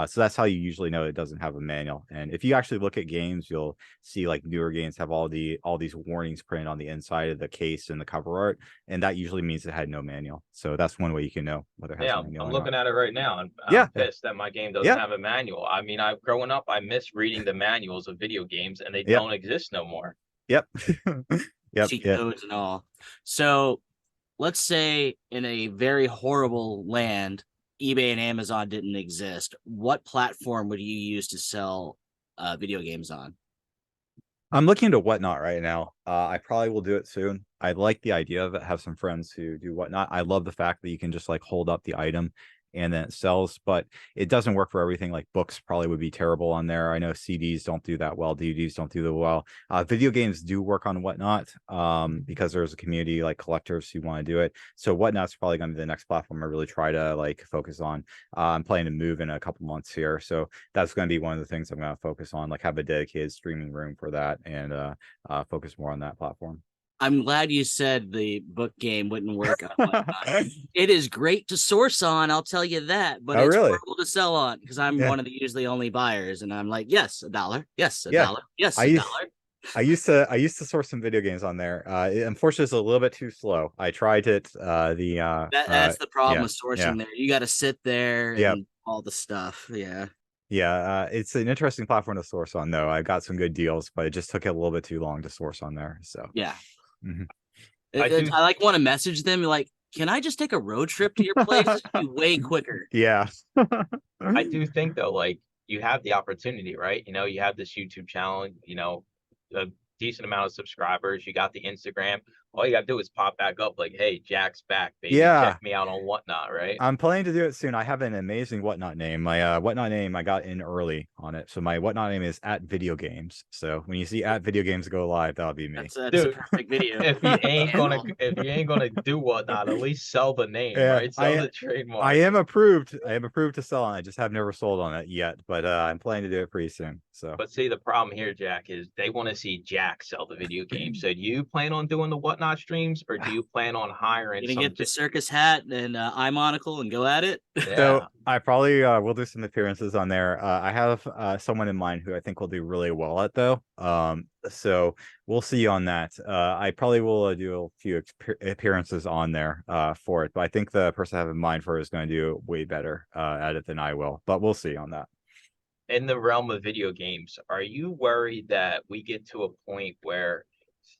Speaker 2: So that's how you usually know it doesn't have a manual. And if you actually look at games, you'll see like newer games have all these warnings printed on the inside of the case and the cover art, and that usually means it had no manual. So that's one way you can know whether it has a manual.
Speaker 1: I'm looking at it right now, and
Speaker 2: Yeah.
Speaker 1: I'm pissed that my game doesn't have a manual. I mean, growing up, I miss reading the manuals of video games, and they don't exist no more.
Speaker 2: Yep.
Speaker 3: Cheat codes and all. So let's say in a very horrible land, eBay and Amazon didn't exist. What platform would you use to sell video games on?
Speaker 2: I'm looking into Whatnot right now. I probably will do it soon. I like the idea of it. Have some friends who do Whatnot. I love the fact that you can just like hold up the item and then it sells, but it doesn't work for everything. Like books probably would be terrible on there. I know CDs don't do that well. DVDs don't do that well. Video games do work on Whatnot because there's a community like collectors who want to do it. So Whatnot's probably going to be the next platform I really try to like focus on. I'm planning to move in a couple months here, so that's going to be one of the things I'm going to focus on. Like have a dedicated streaming room for that and focus more on that platform.
Speaker 3: I'm glad you said the book game wouldn't work on Whatnot. It is great to source on, I'll tell you that, but it's horrible to sell on because I'm one of the usually only buyers, and I'm like, yes, $1, yes, $1, yes, $1.
Speaker 2: I used to source some video games on there. Unfortunately, it's a little bit too slow. I tried it.
Speaker 3: That's the problem with sourcing there. You got to sit there and all the stuff.
Speaker 2: Yeah, it's an interesting platform to source on, though. I got some good deals, but it just took it a little bit too long to source on there. So
Speaker 3: I like want to message them like, can I just take a road trip to your place? Be way quicker.
Speaker 2: Yeah.
Speaker 1: I do think though, like you have the opportunity, right? You know, you have this YouTube channel, you know, a decent amount of subscribers. You got the Instagram. All you gotta do is pop back up like, hey, Jack's back, baby. Check me out on Whatnot, right?
Speaker 2: I'm planning to do it soon. I have an amazing Whatnot name. My Whatnot name, I got in early on it. So my Whatnot name is @videogames. So when you see @videogames go live, that'll be me.
Speaker 3: That's a perfect video.
Speaker 1: If you ain't gonna do Whatnot, at least sell the name, right? Sell the trademark.
Speaker 2: I am approved to sell on it. I just have never sold on it yet, but I'm planning to do it pretty soon. So
Speaker 1: but see, the problem here, Jack, is they want to see Jack sell the video game. So do you plan on doing the Whatnot streams, or do you plan on hiring
Speaker 3: you get the circus hat and eye monocle and go at it?
Speaker 2: So I probably will do some appearances on there. I have someone in mind who I think will do really well at though. So we'll see on that. I probably will do a few appearances on there for it, but I think the person I have in mind for it is going to do way better at it than I will. But we'll see on that.
Speaker 1: In the realm of video games, are you worried that we get to a point where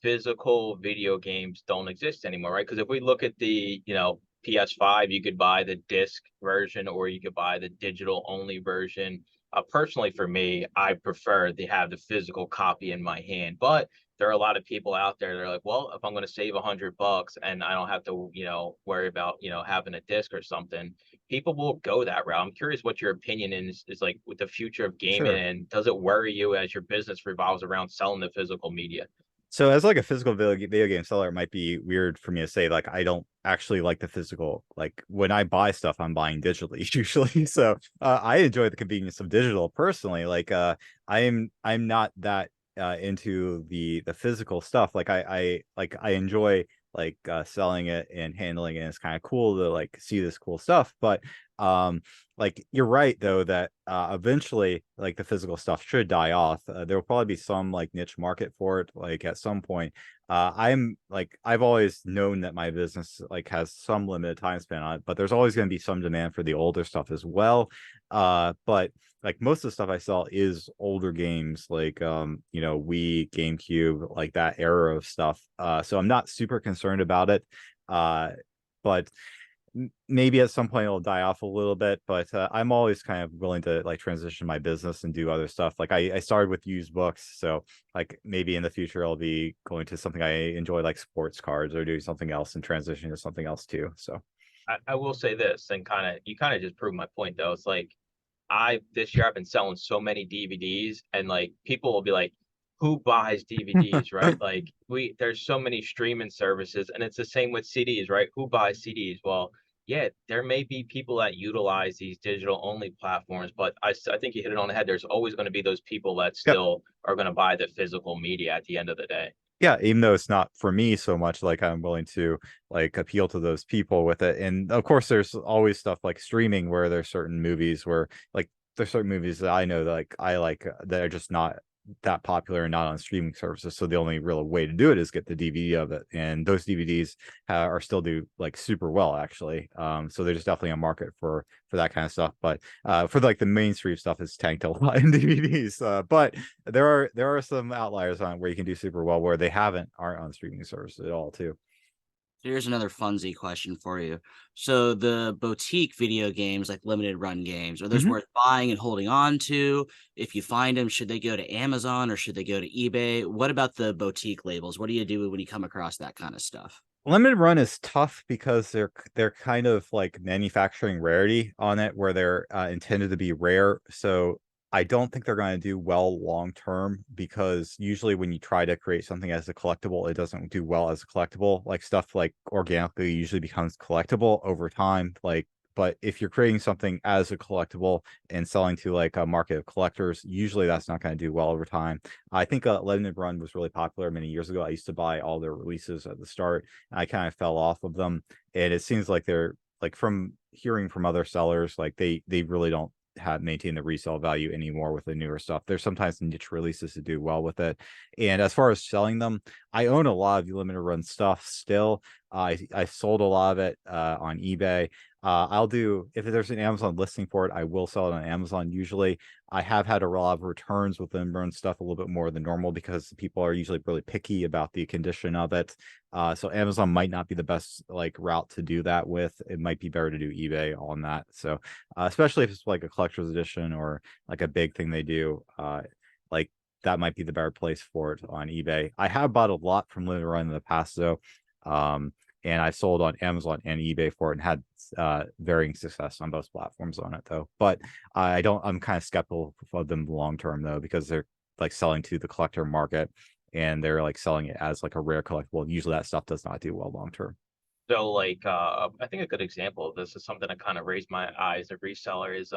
Speaker 1: physical video games don't exist anymore, right? Because if we look at the, you know, PS5, you could buy the disc version or you could buy the digital only version. Personally, for me, I prefer to have the physical copy in my hand, but there are a lot of people out there that are like, well, if I'm going to save $100 and I don't have to, you know, worry about, you know, having a disc or something, people will go that route. I'm curious what your opinion is like with the future of gaming, and does it worry you as your business revolves around selling the physical media?
Speaker 2: So as like a physical video game seller, it might be weird for me to say like I don't actually like the physical. Like when I buy stuff, I'm buying digitally usually. So I enjoy the convenience of digital personally. Like I'm not that into the physical stuff. Like I enjoy like selling it and handling it. And it's kind of cool to like see this cool stuff. But like you're right though that eventually like the physical stuff should die off. There will probably be some like niche market for it like at some point. I'm like I've always known that my business like has some limited time span on it, but there's always going to be some demand for the older stuff as well. But like most of the stuff I sell is older games, like you know, Wii, GameCube, like that era of stuff. So I'm not super concerned about it. But maybe at some point it'll die off a little bit, but I'm always kind of willing to like transition my business and do other stuff. Like I started with used books, so like maybe in the future I'll be going to something I enjoy, like sports cards, or doing something else and transitioning to something else too. So
Speaker 1: I will say this, and you kind of just proved my point though. It's like I this year I've been selling so many DVDs, and like people will be like, who buys DVDs, right? Like there's so many streaming services, and it's the same with CDs, right? Who buys CDs? Well, yeah, there may be people that utilize these digital only platforms, but I think you hit it on the head. There's always going to be those people that
Speaker 2: yep.
Speaker 1: still are going to buy the physical media at the end of the day.
Speaker 2: Yeah, even though it's not for me so much, like I'm willing to like appeal to those people with it. And of course, there's always stuff like streaming where there's certain movies where like there's certain movies that I know that like I like that are just not that popular and not on streaming services. So the only real way to do it is get the DVD of it, and those DVDs are still do like super well actually. So there's definitely a market for that kind of stuff. But for like the mainstream stuff, is tanked a lot in DVDs. But there are some outliers on where you can do super well where they aren't on streaming services at all too.
Speaker 3: Here's another funsy question for you. So the boutique video games, like limited run games, are those
Speaker 2: Mhm.
Speaker 3: worth buying and holding on to? If you find them, should they go to Amazon or should they go to eBay? What about the boutique labels? What do you do when you come across that kind of stuff?
Speaker 2: Limited run is tough because they're kind of like manufacturing rarity on it, where they're intended to be rare. So I don't think they're going to do well long term, because usually when you try to create something as a collectible, it doesn't do well as a collectible. Like stuff like organically usually becomes collectible over time. Like, but if you're creating something as a collectible and selling to like a market of collectors, usually that's not going to do well over time. I think Limited Run was really popular many years ago. I used to buy all their releases at the start. I kind of fell off of them, and it seems like they're like, from hearing from other sellers, like they really don't have maintain the resale value anymore with the newer stuff. There's sometimes niche releases to do well with it. And as far as selling them, I own a lot of limited run stuff still. I sold a lot of it on eBay. I'll do, if there's an Amazon listing for it, I will sell it on Amazon usually. I have had a lot of returns with limited run stuff, a little bit more than normal, because people are usually really picky about the condition of it. So Amazon might not be the best like route to do that with. It might be better to do eBay on that. So especially if it's like a collector's edition or like a big thing they do, like that might be the better place for it on eBay. I have bought a lot from limited run in the past though. And I sold on Amazon and eBay for it and had varying success on both platforms on it though. But I'm kind of skeptical of them long term though, because they're like selling to the collector market, and they're like selling it as like a rare collectible. Usually that stuff does not do well long term.
Speaker 1: So like I think a good example of this is something that kind of raised my eyes. The reseller is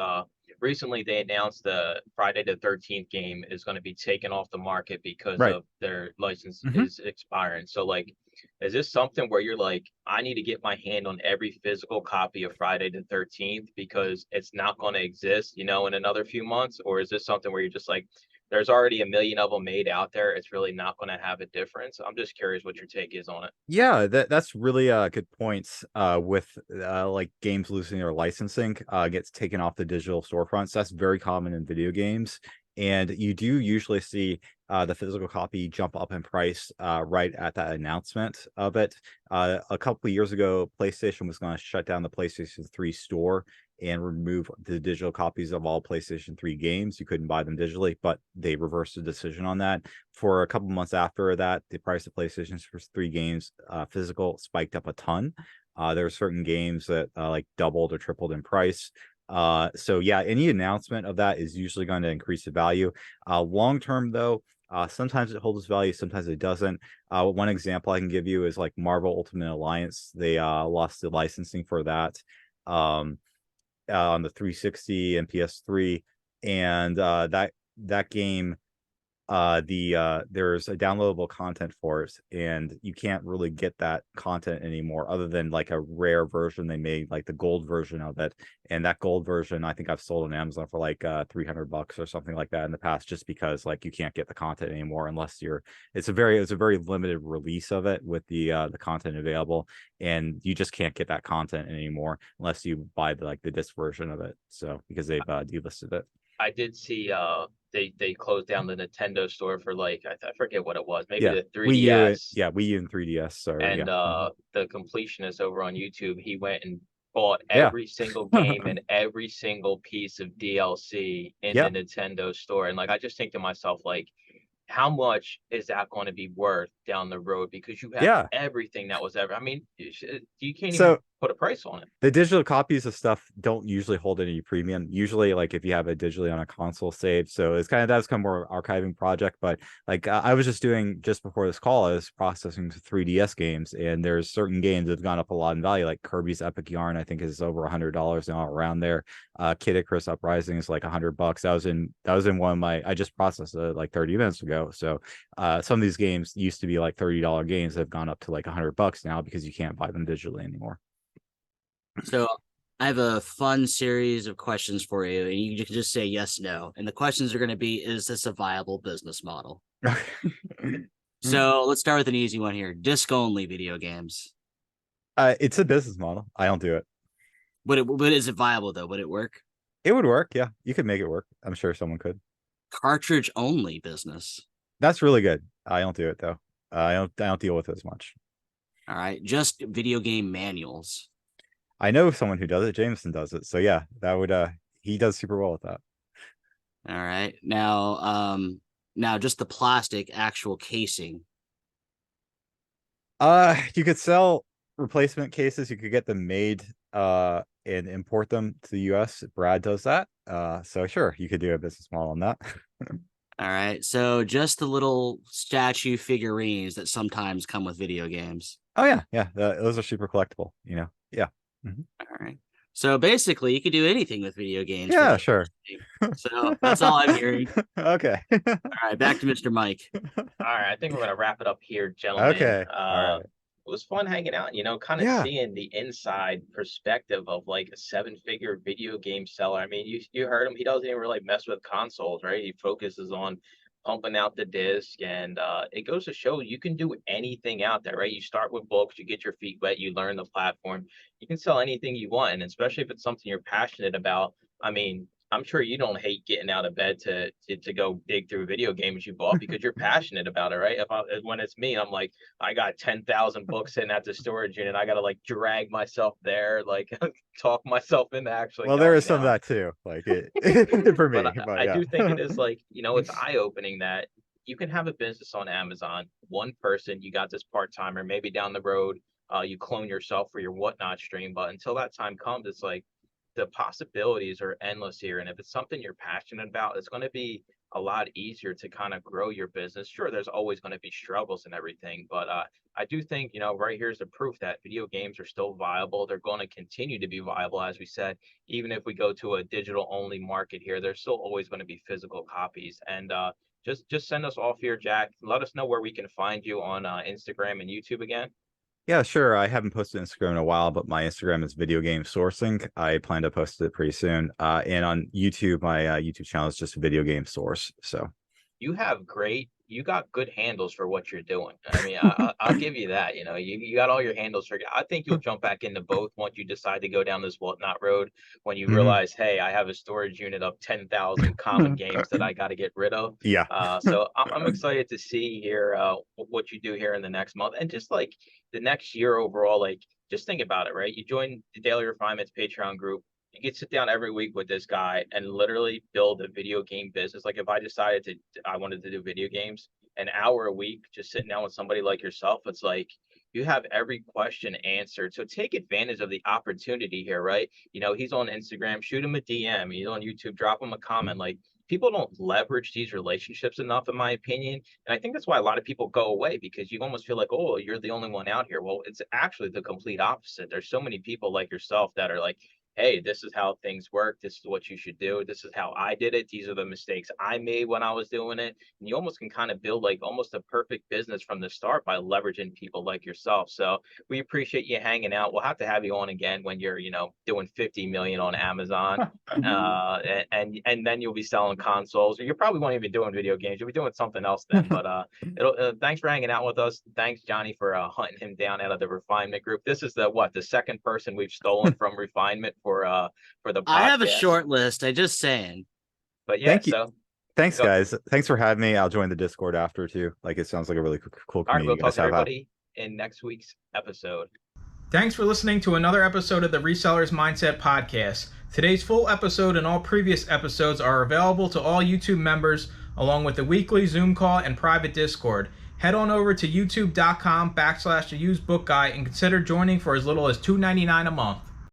Speaker 1: recently they announced the Friday the 13th game is going to be taken off the market because
Speaker 2: Right.
Speaker 1: of their license
Speaker 2: Hmm.
Speaker 1: is expiring. So like, is this something where you're like, I need to get my hand on every physical copy of Friday the 13th because it's not going to exist, in another few months? Or is this something where you're just like, there's already a million of them made out there, it's really not going to have a difference? I'm just curious what your take is on it.
Speaker 2: Yeah, that's really good points. With like games losing their licensing, gets taken off the digital storefronts. That's very common in video games, and you do usually see the physical copy jump up in price right at that announcement of it. A couple of years ago, PlayStation was going to shut down the PlayStation 3 store and remove the digital copies of all PlayStation 3 games. You couldn't buy them digitally, but they reversed the decision on that. For a couple months after that, the price of PlayStation 3 games physical spiked up a ton. There were certain games that like doubled or tripled in price. So yeah, any announcement of that is usually going to increase the value. Long term though, sometimes it holds its value, sometimes it doesn't. One example I can give you is like Marvel Ultimate Alliance. They lost the licensing for that. On the 360 and PS3, and that game, there's a downloadable content for it, and you can't really get that content anymore other than like a rare version they made, like the gold version of it. And that gold version I think I've sold on Amazon for like $300 or something like that in the past, just because like you can't get the content anymore unless it's a very limited release of it with the content available, and you just can't get that content anymore unless you buy the disc version of it, so because they've delisted it.
Speaker 1: I did see they closed down the Nintendo store for like I forget what it was, maybe
Speaker 2: Yeah,
Speaker 1: the
Speaker 2: Wii U,
Speaker 1: 3DS.
Speaker 2: yeah, Wii U and 3DS. So
Speaker 1: And
Speaker 2: yeah.
Speaker 1: the completionist over on YouTube, he went and bought
Speaker 2: Yeah.
Speaker 1: every single game and every single piece of DLC in the
Speaker 2: Yep.
Speaker 1: Nintendo store. And like, I just think to myself, like, how much is that going to be worth down the road? Because you have
Speaker 2: Yeah.
Speaker 1: everything that was ever. I mean, you can't even
Speaker 2: So
Speaker 1: put a price on it.
Speaker 2: the digital copies of stuff don't usually hold any premium. Usually, like if you have it digitally on a console saved, so it's kind of that's kind of more archiving project. But like I was just doing just before this call, I was processing 3DS games, and there's certain games that have gone up a lot in value. Like Kirby's Epic Yarn, I think is over $100 now around there. Kid Icarus Uprising is like $100. That was in one of my. I just processed it like 30 minutes ago. So some of these games used to be like $30 games that have gone up to like $100 now because you can't buy them digitally anymore.
Speaker 3: So I have a fun series of questions for you, and you can just say yes, no. And the questions are going to be, is this a viable business model? So let's start with an easy one here. Disc only video games.
Speaker 2: It's a business model. I don't do it.
Speaker 3: But is it viable though? Would it work?
Speaker 2: It would work. Yeah, you could make it work. I'm sure someone could.
Speaker 3: Cartridge only business.
Speaker 2: That's really good. I don't do it though. I don't deal with it as much.
Speaker 3: All right. Just video game manuals.
Speaker 2: I know someone who does it. Jameson does it. So yeah, that would he does super well with that.
Speaker 3: All right. Now just the plastic actual casing.
Speaker 2: You could sell replacement cases. You could get them made and import them to the US. Brad does that. So sure, you could do a business model on that.
Speaker 3: All right. So just the little statue figurines that sometimes come with video games.
Speaker 2: Oh yeah, yeah. Those are super collectible, you know. Yeah.
Speaker 3: All right. So basically, you could do anything with video games.
Speaker 2: Yeah, sure.
Speaker 3: So that's all I'm hearing.
Speaker 2: Okay.
Speaker 3: All right, back to Mr. Mike.
Speaker 1: All right, I think we're gonna wrap it up here, gentlemen.
Speaker 2: Okay. All right.
Speaker 1: It was fun hanging out, you know, kind of
Speaker 2: Yeah.
Speaker 1: seeing the inside perspective of like a 7-figure video game seller. I mean, you heard him; he doesn't even really mess with consoles, right? He focuses on pumping out the disc, and it goes to show you can do anything out there, right? You start with books, you get your feet wet, you learn the platform, you can sell anything you want, and especially if it's something you're passionate about. I mean, I'm sure you don't hate getting out of bed to go dig through video games you bought because you're passionate about it, right? When it's me, I'm like, I got 10,000 books sitting at the storage unit. I got to like drag myself there, like talk myself into actually.
Speaker 2: Well, there
Speaker 1: going
Speaker 2: is some of
Speaker 1: down.
Speaker 2: that too. Like it for me.
Speaker 1: But
Speaker 2: But
Speaker 1: I
Speaker 2: yeah.
Speaker 1: do think it is like, you know, it's eye-opening that you can have a business on Amazon. One person, you got this part-timer, maybe down the road, you clone yourself for your whatnot stream. But until that time comes, it's like the possibilities are endless here. And if it's something you're passionate about, it's going to be a lot easier to kind of grow your business. Sure, there's always going to be struggles and everything, but I do think, you know, right here's the proof that video games are still viable. They're going to continue to be viable, as we said. Even if we go to a digital only market here, there's still always going to be physical copies. And just send us off here, Jack. Let us know where we can find you on Instagram and YouTube again.
Speaker 2: Yeah, sure. I haven't posted Instagram in a while, but my Instagram is video game sourcing. I plan to post it pretty soon. And on YouTube, my YouTube channel is just video game source. So
Speaker 1: You got good handles for what you're doing. I mean, I'll give you that. You know, you got all your handles figured. I think you'll jump back into both once you decide to go down this whatnot road. When you realize, hey, I have a storage unit of 10,000 common games that I got to get rid of.
Speaker 2: Yeah.
Speaker 1: So I'm excited to see here what you do here in the next month, and just like the next year overall. Like, just think about it, right? You join the Daily Refinements Patreon group. You could sit down every week with this guy and literally build a video game business. Like if I decided I wanted to do video games, an hour a week, just sitting down with somebody like yourself, it's like you have every question answered. So take advantage of the opportunity here, right? You know, he's on Instagram, shoot him a DM. He's on YouTube, drop him a comment. Like, people don't leverage these relationships enough, in my opinion. And I think that's why a lot of people go away, because you almost feel like, oh, you're the only one out here. Well, it's actually the complete opposite. There's so many people like yourself that are like, hey, this is how things work. This is what you should do. This is how I did it. These are the mistakes I made when I was doing it. And you almost can kind of build like almost a perfect business from the start by leveraging people like yourself. So we appreciate you hanging out. We'll have to have you on again when you're, you know, doing 50 million on Amazon. And then you'll be selling consoles. You probably won't even be doing video games. You'll be doing something else then. But thanks for hanging out with us. Thanks, Johnny, for hunting him down out of the Refinement group. This is the second person we've stolen from Refinement for the podcast.
Speaker 3: I have a short list. I just saying.
Speaker 1: But yeah,
Speaker 2: Thank you. Thanks, guys. Thanks for having me. I'll join the Discord after too. Like, it sounds like a really cool community.
Speaker 1: All right, we'll talk to
Speaker 2: you guys have.
Speaker 1: everybody in next week's episode. Thanks for listening to another episode of the Resellers Mindset Podcast. Today's full episode and all previous episodes are available to all YouTube members, along with the weekly Zoom call and private Discord. Head on over to youtube.com/the used book guy and consider joining for as little as $2.99 a month.